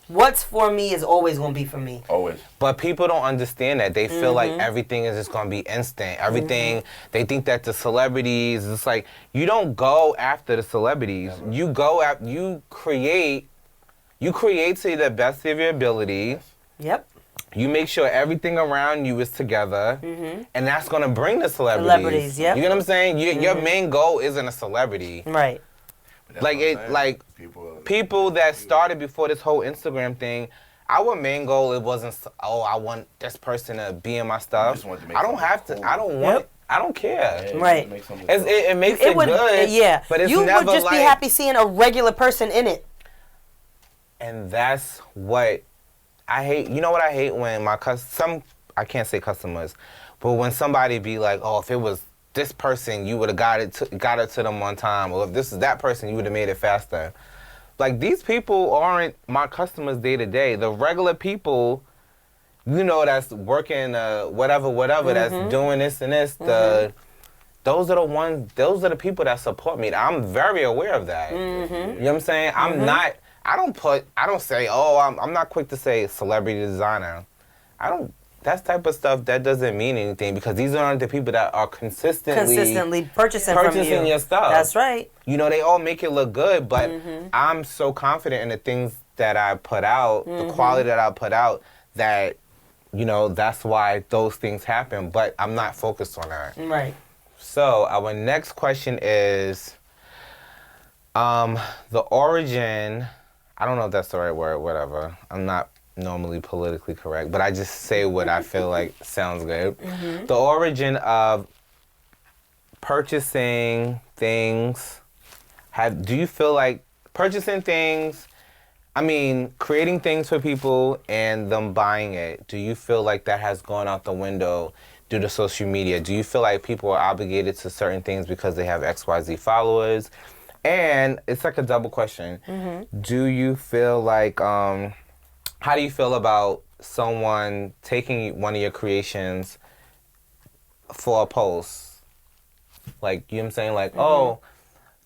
What's for me is always going to be for me. Always. But people don't understand that. They feel like everything is just going to be instant. Everything, they think that the celebrities, it's like, you don't go after the celebrities. Never. You go after, you create to the best of your ability. Yep. You make sure everything around you is together, and that's going to bring the celebrities. Celebrities, yep. You know what I'm saying? Your main goal isn't a celebrity. Right. Like people that started before this whole Instagram thing, our main goal, it wasn't, oh, I want this person to be in my stuff. just wanted to make I don't have something to. I cool. don't want. I don't care. Yeah, Right. It makes it good. Yeah. But it's you never would just like, be happy seeing a regular person in it. And that's what I hate. You know what I hate when I can't say customers, but when somebody be like, oh, if it was this person, you would have got it to them on time, or if this is that person, you would have made it faster. Like, these people aren't my customers day to day. The regular people, you know, that's working whatever, that's doing this and this, those are the people that support me. I'm very aware of that. You know what I'm saying? I don't say, oh, I'm not quick to say celebrity designer. That type of stuff, that doesn't mean anything, because these aren't the people that are consistently purchasing from you. your stuff. That's right. You know, they all make it look good, but I'm so confident in the things that I put out, the quality that I put out, that, you know, that's why those things happen, but I'm not focused on that. Right. So our next question is, the origin, I don't know if that's the right word, whatever. I'm not normally politically correct, but I just say what I feel like sounds good. The origin of purchasing things, do you feel like purchasing things, creating things for people and them buying it, do you feel like that has gone out the window due to social media? Do you feel like people are obligated to certain things because they have XYZ followers? And it's like a double question. Do you feel like, how do you feel about someone taking one of your creations for a post? Like, you know what I'm saying? Like, oh,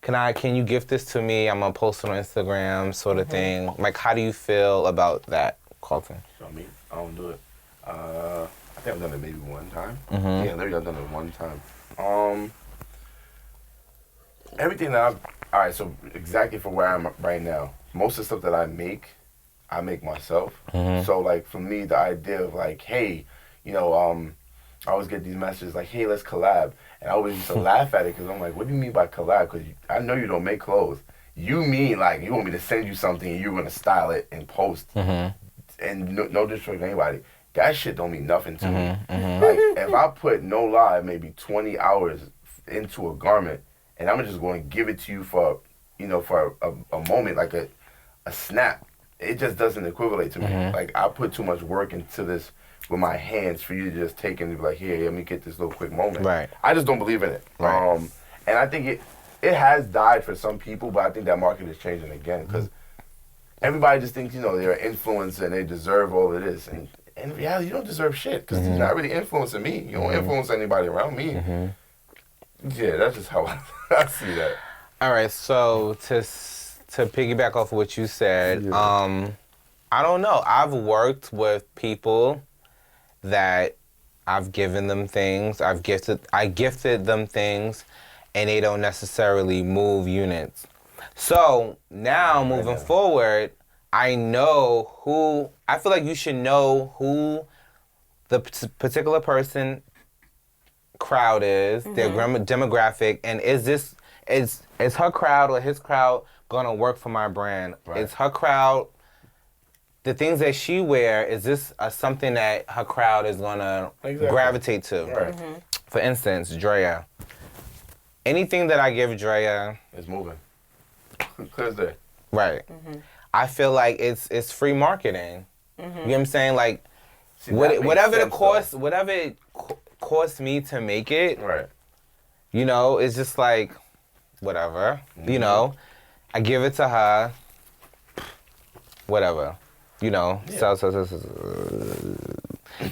can you gift this to me? I'm going to post it on Instagram, sort of thing. Like, how do you feel about that, Carlton? I don't do it. I think I've done it maybe one time. Yeah, maybe I've done it one time. Everything that alright, so exactly for where I'm right now, most of the stuff that I make myself. So, like, for me, the idea of, like, hey, you know, I always get these messages like, hey, let's collab. And I always used to laugh at it because I'm like, what do you mean by collab? Because I know you don't make clothes. You mean, like, you want me to send you something and you're going to style it and post. And no disrespect to anybody. That shit don't mean nothing to me. Like, if I put, no lie, maybe 20 hours into a garment, and I'm just going to give it to you for, you know, for a moment, like a snap, it just doesn't equivalent to me. Like, I put too much work into this with my hands for you to just take and be like, here, let me get this little quick moment. Right. I just don't believe in it. Right. And I think it has died for some people, but I think that market is changing again because everybody just thinks, you know, they're an influencer and they deserve all of this. And in reality, you don't deserve shit because you're not really influencing me. You don't influence anybody around me. Yeah, that's just how I see that. All right, so to piggyback off of what you said, I don't know. I've worked with people that I've given them things. I gifted them things, and they don't necessarily move units. So now moving forward, I feel like you should know who the particular person crowd is, their demographic, and is her crowd or his crowd gonna work for my brand? Right. Is her crowd, the things that she wear, is this something that her crowd is gonna gravitate to? Right. For instance, Drea. Anything that I give Drea, It's moving. Clear as day. right? I feel like it's free marketing. You know what I'm saying? Like, See, that makes whatever sense, whatever it costs me to make it, Right. you know, it's just like whatever. You know, I give it to her. Whatever. You know, sells.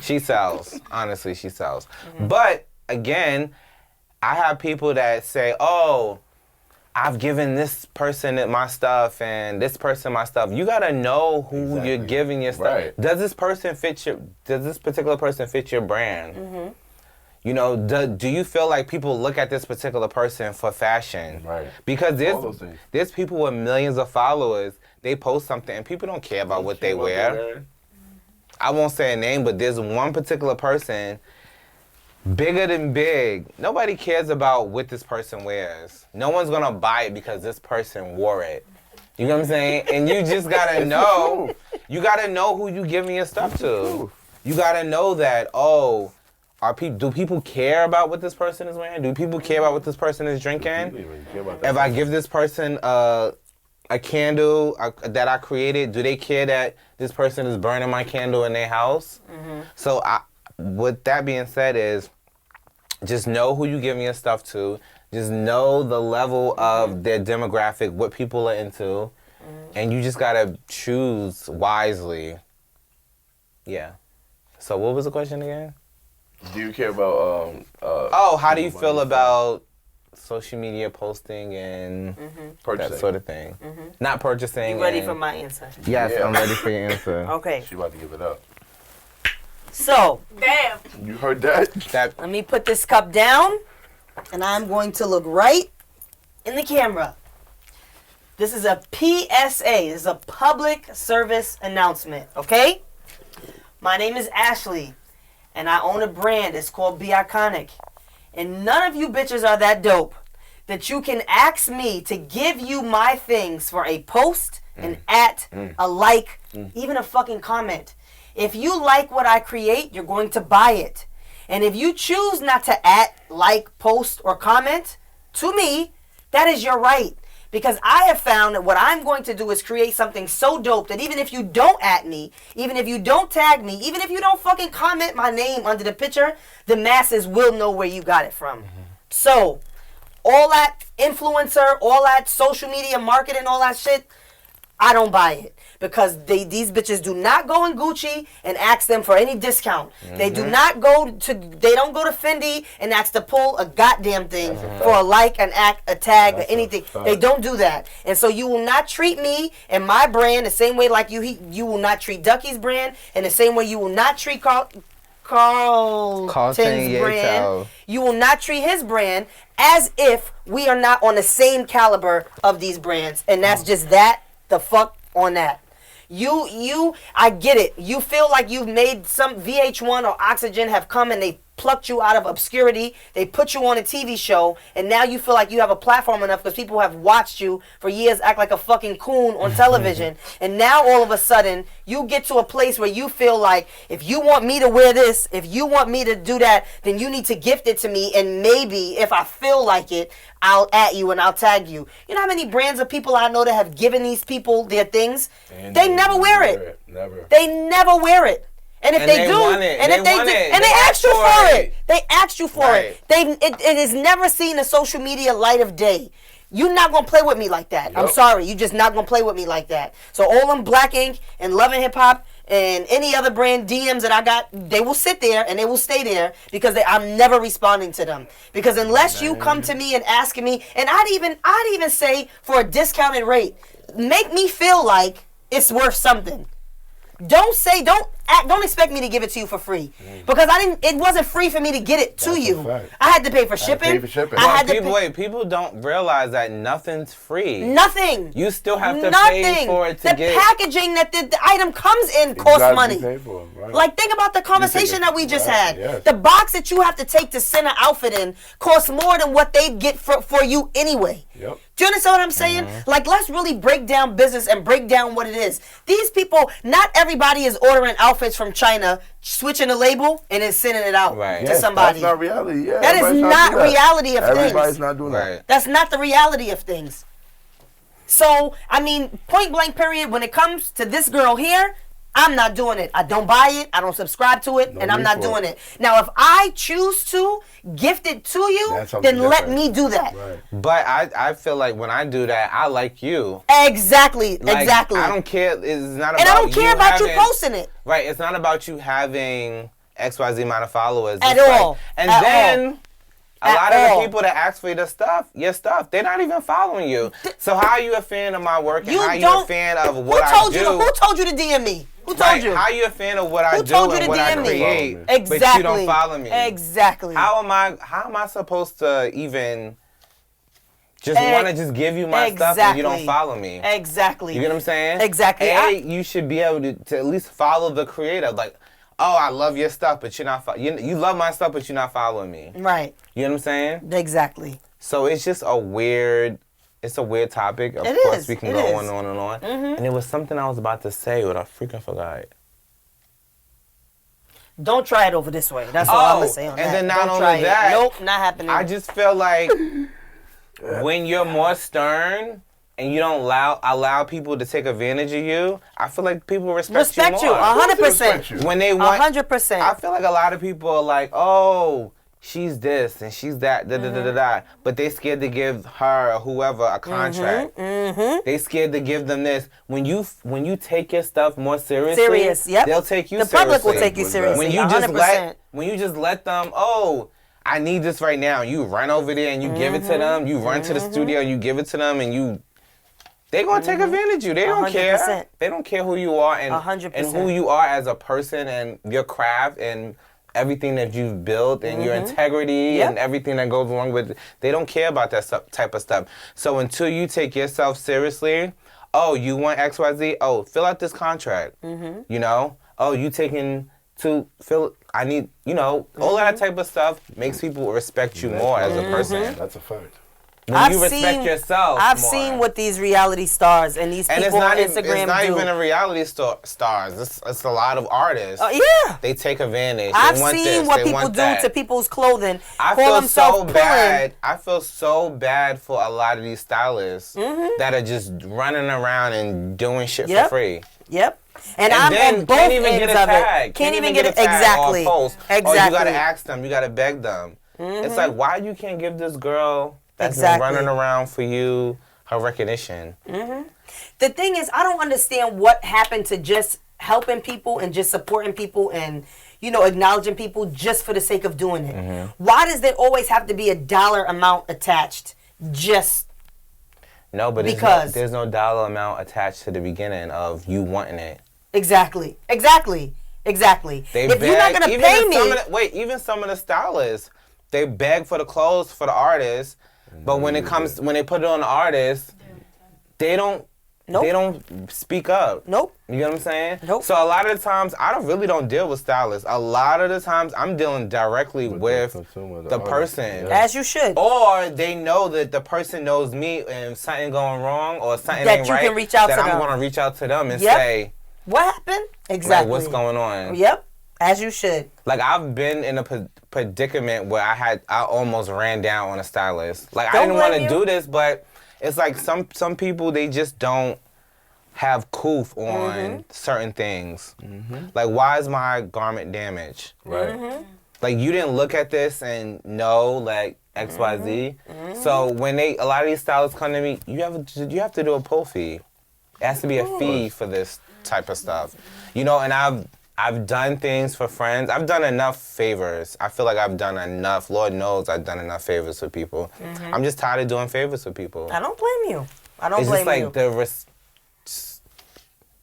She sells. Honestly, she sells. But again, I have people that say, "Oh, I've given this person my stuff and this person my stuff. You gotta know who you're giving your stuff. Right. Does this particular person fit your brand? Mm-hmm. You know, do you feel like people look at this particular person for fashion? Right. Because All those things. there's people with millions of followers. They post something and people don't care about what they wear. I won't say a name, but there's one particular person, bigger than big. Nobody cares about what this person wears. No one's gonna buy it because this person wore it. You know what I'm saying? And you just gotta know. You gotta know who you giving your stuff to. You gotta know that. Oh, do people care about what this person is wearing? Do people care about what this person is drinking? If I give this person a candle that I created, do they care that this person is burning my candle in their house? Mm-hmm. So with that being said is, just know who you're giving your stuff to. Just know the level of their demographic, what people are into. And you just gotta choose wisely. Yeah. So what was the question again? Do you care about how do you feel about social media posting and that sort of thing? Mm-hmm. Not purchasing. You ready for my answer? Yes, Yeah. I'm ready for your answer. Okay. She about to give it up. So, Damn. You heard that? let me put this cup down, and I'm going to look right in the camera. This is a PSA. This is a public service announcement, okay? My name is Ashley, and I own a brand. It's called Be Iconic. And none of you bitches are that dope that you can ask me to give you my things for a post, an a like, even a fucking comment. If you like what I create, you're going to buy it. And if you choose not to like, post, or comment to me, that is your right. Because I have found that what I'm going to do is create something so dope that even if you don't me, even if you don't tag me, even if you don't fucking comment my name under the picture, the masses will know where you got it from. Mm-hmm. So, all that influencer, all that social media marketing, all that shit, I don't buy it. Because these bitches do not go in Gucci and ask them for any discount. Mm-hmm. They don't go to Fendi and ask to pull a goddamn thing for a like, a tag, or anything. They don't do that. And so you will not treat me and my brand the same way like you will not treat Duckie's brand, and the same way you will not treat Carlton's brand. You will not treat his brand as if we are not on the same caliber of these brands. And that's just that, the fuck on that. I get it. You feel like you've made some VH1 or Oxygen have come and they plucked you out of obscurity. They put you on a TV show, and now you feel like you have a platform enough because people have watched you for years act like a fucking coon on television. And now all of a sudden, you get to a place where you feel like if you want me to wear this, if you want me to do that, then you need to gift it to me, and maybe if I feel like it, I'll at you and I'll tag you. You know how many brands of people I know that have given these people their things? They never wear it. Never. They never wear it. And if they do, and if they do, and they asked you for it. They asked you for it. It has never seen a social media light of day. You're not gonna play with me like that. I'm sorry, you just not gonna play with me like that. So all them Black Ink and Love and Hip Hop and any other brand DMs that I got, they will sit there and they will stay there because I'm never responding to them. Because unless you come to me and ask me, and I'd even say for a discounted rate, make me feel like it's worth something. Don't expect me to give it to you for free, because it wasn't free for me to get it to you. I had to pay for shipping. People don't realize that nothing's free. Nothing. You still have to pay for it to get. The packaging that the item comes in costs money. Like, think about the conversation that we just had. Yes. The box that you have to take to send an outfit in costs more than what they'd get for you anyway. Yep. Do you understand what I'm saying? Like, let's really break down business and break down what it is. These people, not everybody is ordering outfits from China, switching the label, and then sending it out to somebody. That's not reality. Yeah, that is not reality of things. Everybody's not doing that. That's not the reality of things. So, I mean, point blank period, when it comes to this girl here, I'm not doing it. I don't buy it. I don't subscribe to it, and I'm not doing it. Now, if I choose to gift it to you, then let me do that. Right. But I feel like when I do that, I like you. Exactly. Like, exactly. I don't care. It's not about and I don't care about having, you posting it. Right. It's not about you having XYZ amount of followers. At all. And then A lot all. of the people that ask for your stuff, they're not even following you. So how are you a fan of my work and how are you a fan of what I do? Who told you to DM me? Who told you? How are you a fan of what I do and what I create, Exactly. but you don't follow me? Exactly. How am I supposed to even want to just give you my stuff and you don't follow me? Exactly. You get what I'm saying? Exactly. You should be able to at least follow the creator. Like, oh, I love your stuff, but you're not. You love my stuff, but you're not following me. Right. You know what I'm saying? Exactly. So it's just a weird topic. Of course, we can go on and on and on. Mm-hmm. And it was something I was about to say, but I freaking forgot. Don't try it over this way. That's all I'm gonna say on that. And then not Don't only that, nope, not happening. I just feel like when you're more stern and you don't allow people to take advantage of you, I feel like people respect you more. 100%. When they want 100%. I feel like a lot of people are like, oh, she's this and she's that, but they scared to give her or whoever a contract. They scared to give them this. When you take your stuff more seriously, they'll take you seriously. The public will take you seriously. When you 100%. just let them, oh, I need this right now. You run over there and you give it to them. You run to the studio and you give it to them and they're going to take advantage of you. They don't 100%. care. They don't care who you are and 100%. and who you are as a person and your craft and everything that you've built and your integrity and everything that goes along with it. They don't care about that type of stuff. So until you take yourself seriously, oh, you want XYZ? Oh, fill out this contract. You know? Oh, you taking to fill, I need, all that type of stuff makes people respect you more as a person. That's a fact. When you respect yourself I've more. seen what these reality stars and these people on Instagram do. It's not even a reality stars. It's a lot of artists. Yeah. They take advantage. I've they want seen this, what they people want do that. to people's clothing. I feel so bad. I feel so bad for a lot of these stylists that are just running around and doing shit for free. Yep. And I'm then on both can't even ends get a of tag. it. Can't even get it exactly. Or a post. Exactly. Or you gotta ask them. You gotta beg them. It's like, why you can't give this girl that's been running around for you her recognition? The thing is, I don't understand what happened to just helping people and just supporting people and acknowledging people just for the sake of doing it. Why does there always have to be a dollar amount attached? No, but there's no dollar amount attached to the beginning of you wanting it. Exactly. If you're not gonna pay me, even some of the stylists, they beg for the clothes for the artist, but when they put it on the artist, they don't speak up. Nope. You get what I'm saying? Nope. So a lot of the times, I really don't deal with stylists. A lot of the times, I'm dealing directly with the person. Yeah. As you should. Or they know that the person knows me and something going wrong or something that ain't you right. Can reach out that to I'm them. going to reach out to them and say, what happened? Exactly. Like, what's going on? Yep. As you should. Like, I've been in a predicament where I almost ran down on a stylist. Like, Don't I didn't want to blame do this, but it's like some people, they just don't have coof on certain things. Like, why is my garment damaged? Right. Like, you didn't look at this and know, like, XYZ. So when a lot of these stylists come to me, you have to do a pull fee. It has to be a fee for this type of stuff. And I've done things for friends. I've done enough favors. I feel like I've done enough. Lord knows I've done enough favors for people. I'm just tired of doing favors for people. I don't blame you. It's just like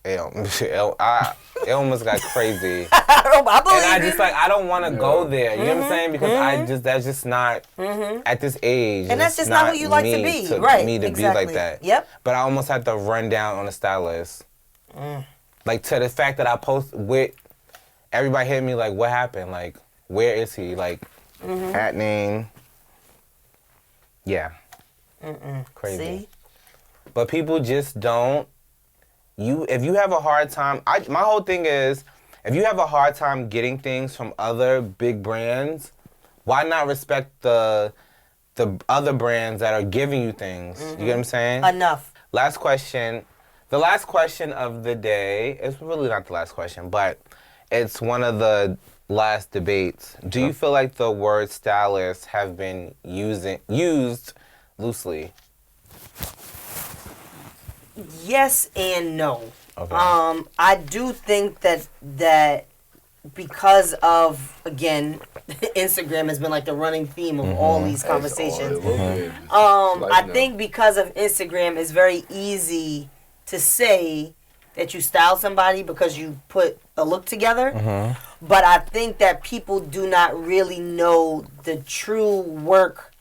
it almost got crazy. I believe and I don't want to go there. You know what I'm saying? Because that's just not at this age. And that's just not who you like to be. Me to be like that. Yep. But I almost had to run down on a stylist. Like, to the fact that I post with everybody hit me like, what happened? Like, where is he? Like, at name. Yeah. Crazy. See? But people just don't. If you have a hard time, my whole thing is, if you have a hard time getting things from other big brands, why not respect the other brands that are giving you things? You get what I'm saying? Enough. Last question. The last question of the day, it's really not the last question, but it's one of the last debates. Do you feel like the word stylist have been used loosely? Yes and no. Okay. I do think that because of, again, Instagram has been like the running theme of all these conversations. I think because of Instagram, it's very easy to say that you style somebody because you put a look together. But I think that people do not really know the true work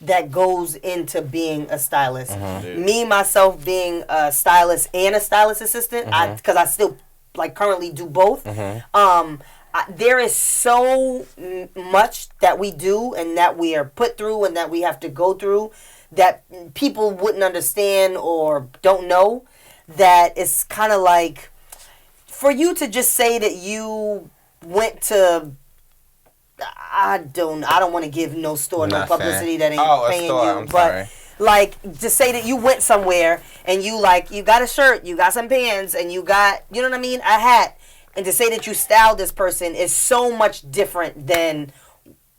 that goes into being a stylist. Me, myself, being a stylist and a stylist assistant, because I still like currently do both. There is so much that we do and that we are put through and that we have to go through that people wouldn't understand or don't know, that it's kind of like, for you to just say that you went to, I don't want to give no store no publicity that ain't paying you, but like to say that you went somewhere and you got a shirt, you got some pants, and you got, you know what I mean, a hat, and to say that you styled this person is so much different than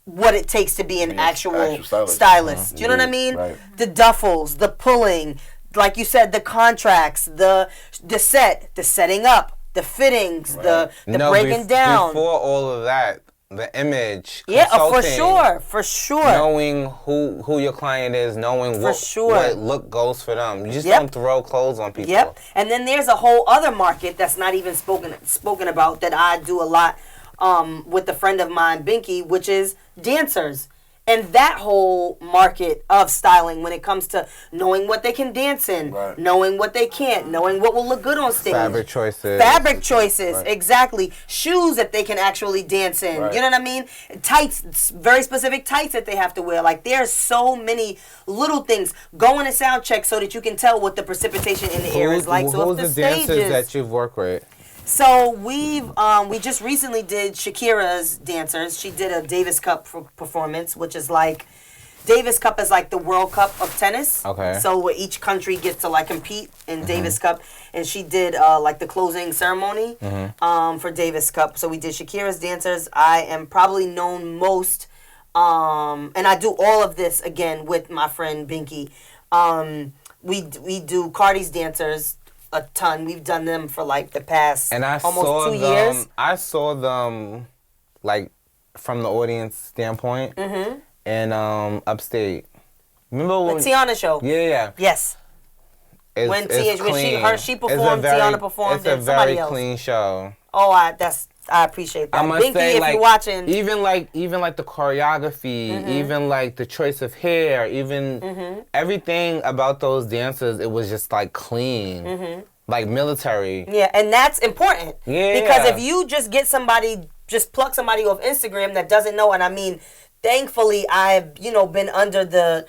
what it takes to be an actual stylist. You know what I mean? Right. The duffels, the pulling, like you said, the contracts, the set, the setting up, the fittings, the breaking down. Before all of that, the image, for sure. Knowing who your client is, knowing what look goes for them. You just don't throw clothes on people. Yep. And then there's a whole other market that's not even spoken about that I do a lot with a friend of mine, Binky, which is dancers. And that whole market of styling, when it comes to knowing what they can dance in, knowing what they can't, knowing what will look good on stage. Fabric choices. Exactly. Shoes that they can actually dance in. You know what I mean? Tights, very specific tights that they have to wear. Like, there's so many little things. Go in a sound check so that you can tell what the precipitation in the air is like. So if the dancers stages that you've worked with? So we just recently did Shakira's dancers. She did a Davis Cup performance, which is like, Davis Cup is like the World Cup of tennis. Okay. So where each country gets to like compete in Davis Cup, and she did like the closing ceremony for Davis Cup. So we did Shakira's dancers. I am probably known most, and I do all of this again with my friend Binky. We do Cardi's dancers a ton. We've done them for like the past almost 2 years. I saw them like from the audience standpoint and upstate. Remember when the Tiana show? Yeah. Yes. When she performed, Tiana performed, and somebody else. It's a very clean show. Oh, I appreciate that. I must Binky, say, if you're watching, even like the choreography, even like the choice of hair, even everything about those dancers, it was just like clean, like military. Yeah, and that's important. Yeah, because if you just pluck somebody off Instagram that doesn't know, and I mean, thankfully, I've been under the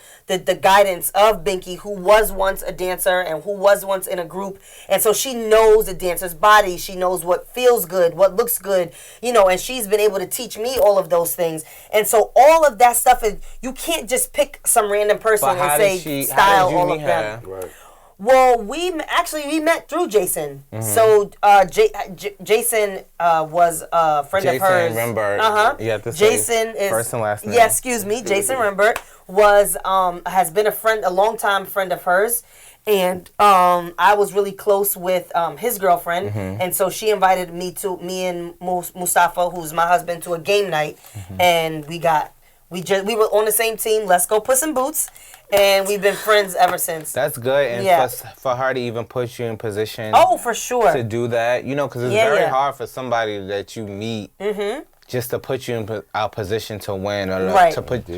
guidance of Binky, who was once a dancer and who was once in a group, and so she knows the dancer's body. She knows what feels good, what looks good, and she's been able to teach me all of those things. And so all of that stuff is, you can't just pick some random person and say style all of them. Right. Well, we met through Jason. So Jason was a friend of hers. Jason Rembert. You have to say Jason is first and last name. Yeah, excuse me. Jason Rembert has been a longtime friend of hers, and I was really close with his girlfriend, and so she invited me and Mustafa, who's my husband, to a game night, and we were on the same team. Let's go put some boots. And we've been friends ever since. That's good. And for her to even put you in position. Oh, for sure. To do that. Because it's very hard for somebody that you meet just to put you in a position to win or to put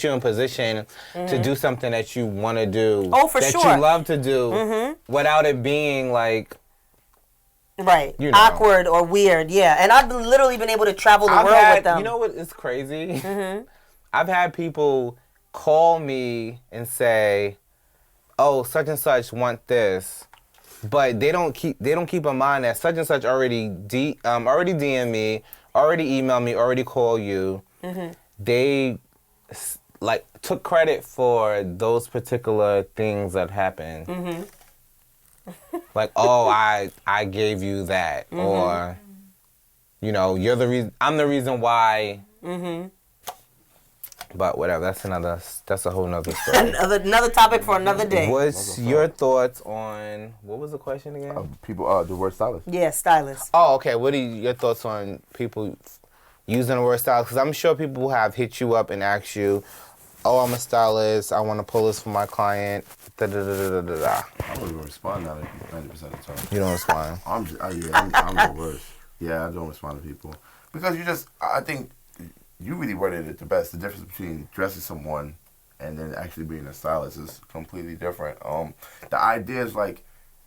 you in position to do something that you want to do. Oh, for sure. That you love to do without it being like... Right. Awkward or weird. Yeah. And I've literally been able to travel the world with them. You know what is crazy? I've had people call me and say, "Oh, such and such want this," but they don't keep in mind that such and such already DM me, already emailed me, already called you. They like took credit for those particular things that happened. Like, oh, I gave you that, or you're the reason. I'm the reason why. But whatever, that's a whole nother story. Another topic for another day. What's your thoughts on, what was the question again? People, the word stylist. Yeah, stylist. Oh, okay. What are your thoughts on people using the word stylist? Because I'm sure people have hit you up and asked you, oh, I'm a stylist. I want to pull this for my client. Da, da, da, da, da, da, da. I don't even respond 90% of the time. You don't respond. I'm the worst. Yeah, I don't respond to people. Because I think you really worded it the best. The difference between dressing someone and then actually being a stylist is completely different. The idea is like,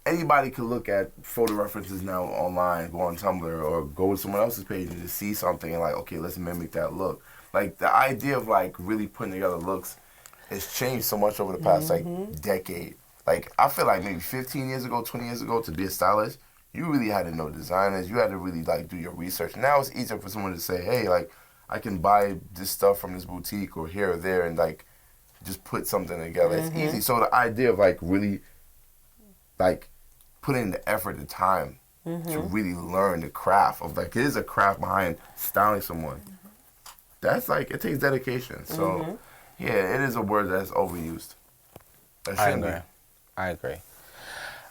anybody could look at photo references now online, go on Tumblr, or go to someone else's page and just see something and like, okay, let's mimic that look. Like, the idea of like really putting together looks has changed so much over the past like decade. Like, I feel like maybe 15 years ago, 20 years ago, to be a stylist, you really had to know designers. You had to really like do your research. Now it's easier for someone to say, hey, like, I can buy this stuff from this boutique or here or there and like just put something together. It's easy. So the idea of like really like putting in the effort and time to really learn the craft of like, it is a craft behind styling someone. That's like, it takes dedication. So yeah, it is a word that's overused. I agree.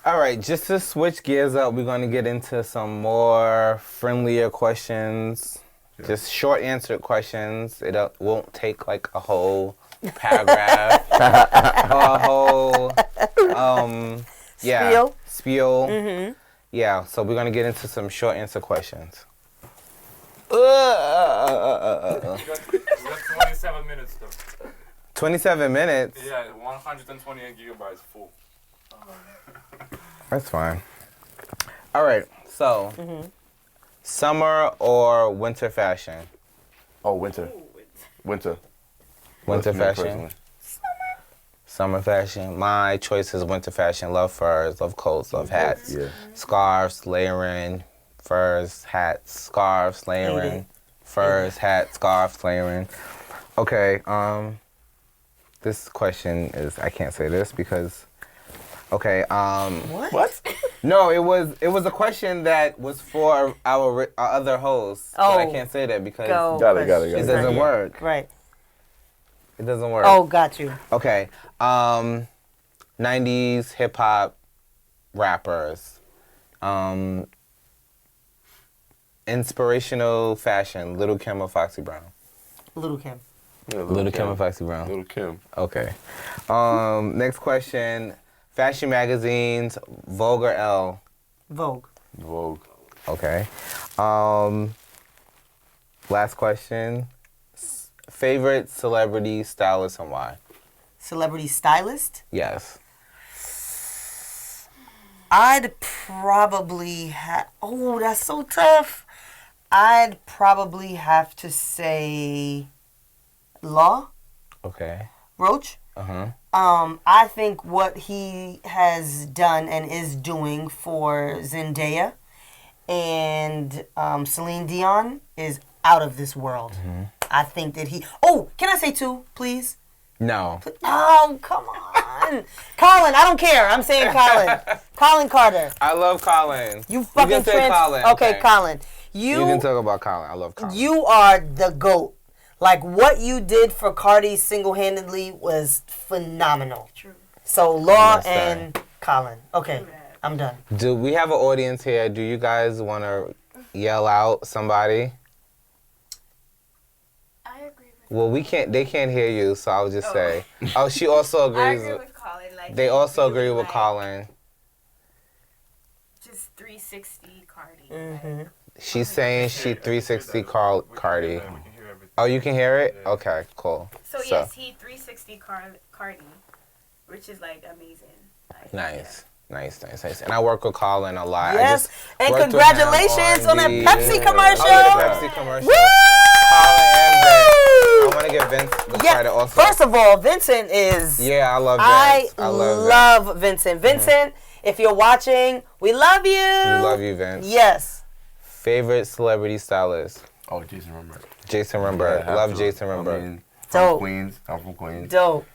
All right, just to switch gears up, we're going to get into some more friendlier questions. Yeah. Just short answer questions. It won't take like a whole paragraph or a whole spiel. Mm-hmm. Yeah, so we're going to get into some short answer questions. We got 27 minutes though. 27 minutes? Yeah, 128 gigabytes full. That's fine. All right, so summer or winter fashion? Oh, winter. Winter. Winter fashion? Summer fashion. My choice is winter fashion. Love furs, love coats, love hats. Yeah. Scarves, layering, furs, hats, scarves, layering, furs, hats, scarves, layering. Okay, this question is, I can't say this because, okay, What? No, it was a question that was for our other hosts. Oh. But I can't say that because Got it. it doesn't work. Right. It doesn't work. Oh, got you. Okay. 90s hip hop rappers. Inspirational fashion. Lil' Kim or Foxy Brown? Lil' Kim. Yeah, Lil' Kim or Foxy Brown? Lil' Kim. Okay. Next question. Fashion magazines, Vogue or Elle? Vogue. Vogue. Okay. Last question. Favorite celebrity stylist and why? Celebrity stylist? Yes. I'd probably have... Oh, that's so tough. I'd probably have to say... Law? Okay. Roach? Uh-huh. I think what he has done and is doing for Zendaya and Celine Dion is out of this world. Mm-hmm. I think that he... Oh, can I say two, please? No. Oh, come on. Colin, I don't care. I'm saying Colin. Colin Carter. I love Colin. You fucking can say Colin. Okay, Colin. You can talk about Colin. I love Colin. You are the GOAT. Like, what you did for Cardi single-handedly was phenomenal. True. So, Law and Colin. Okay, I'm done. Do we have an audience here? Do you guys want to yell out somebody? I agree with Well, we can't. They can't hear you, so I'll just say. Oh, she also I agrees. agree with Colin. Like, They also agree with like, Colin. Just 360 Cardi. Mm-hmm. She's saying she 360 Cardi. Oh, you can hear it? Okay, cool. So yes, he 360 Cardi, which is like amazing. Like, Nice. Nice. And I work with Colin a lot. Yes, I and worked with congratulations him on that Pepsi commercial. Oh, the Pepsi commercial. Woo! Colin and Vince. I want to give Vince the credit also. First of all, Vincent is... Yeah, I love Vince. I love Vincent. Vincent, if you're watching, we love you. We love you, Vince. Yes. Favorite celebrity stylist? Oh, Jason Remberg. Jason Remberg. Yeah, love Jason Remberg. I mean, Dope. Queens. I'm from Queens. Dope.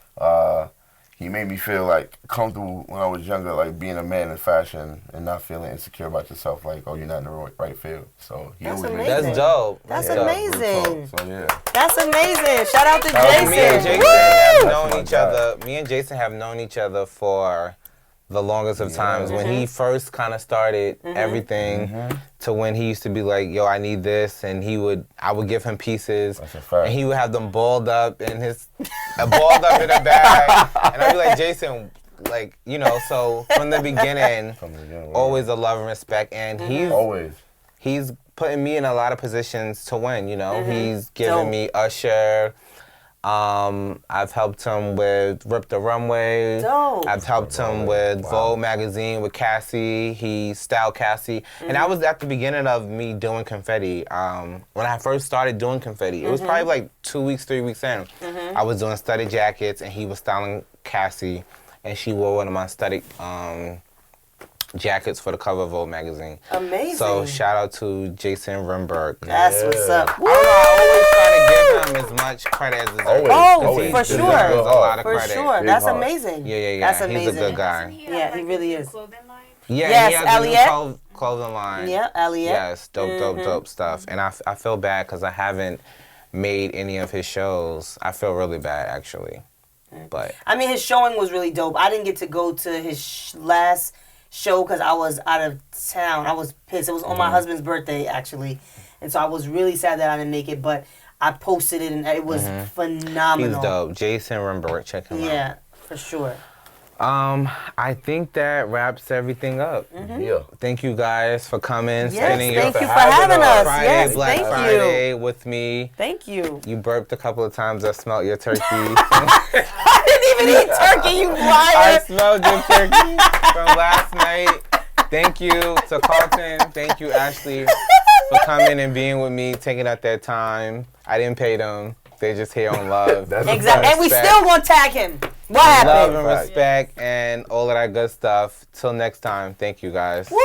he made me feel like comfortable when I was younger, like being a man in fashion and not feeling insecure about yourself, like, oh, you're not in the right field. So he That's always made amazing. That's dope. That's dope. amazing. So yeah. That's amazing. Shout out to Shout out to Jason. Me and Jason Woo! have That's known my each guy. other. Me and Jason have known each other for the longest of times. When he first kind of started everything, to when he used to be like, "Yo, I need this," and I would give him pieces, That's a fact. and he would have them balled up in balled up in a bag, and I'd be like, "Jason, like, you know." So from the beginning, always a love and respect, and Always. he's putting me in a lot of positions to win, you know. He's giving Dope. me Usher. I've helped him with Rip the Runway. Dope. I've helped him with Vogue magazine with Cassie. He styled Cassie. And that was at the beginning of me doing confetti. When I first started doing confetti, it was probably like 2 weeks, 3 weeks in. I was doing studded jackets and he was styling Cassie. And she wore one of my studded jackets for the cover of Vogue magazine. Amazing. So shout out to Jason Rimberg. That's what's up. Woo! I always try to give him as much credit as deserved. Always. Oh, Always. for He sure. deserves a lot of For credit. sure. Big That's heart. amazing. Yeah. That's He's a amazing. good guy. Yeah, he really is. Clothing line? Yeah, Yes, he has a Elliot. new clothing line. Yeah, Elliot. Yes, dope stuff. And I feel bad because I haven't made any of his shows. I feel really bad, actually. But I mean, his showing was really dope. I didn't get to go to his last show because I was out of town. I was pissed. It was on my husband's birthday, actually. And so I was really sad that I didn't make it, but I posted it and it was phenomenal. he's dope. Jason Rimberg, check him out. Yeah, for sure. I think that wraps everything up. Yeah. Thank you guys for coming, Yes, spending your thank you for having us. Friday, Yes, Black thank Friday with me. Thank you. You burped a couple of times. I smelled your turkey. I didn't even eat turkey, you I liar. smelled your turkey from last night. Thank you to Carlton. Thank you, Ashley, for coming and being with me, taking out their time. I didn't pay them. They're just here on love. That's a Exactly. And we Respect. still gonna tag him. What Love happened? and respect and all of that good stuff. Till next time. Thank you, guys. Woo!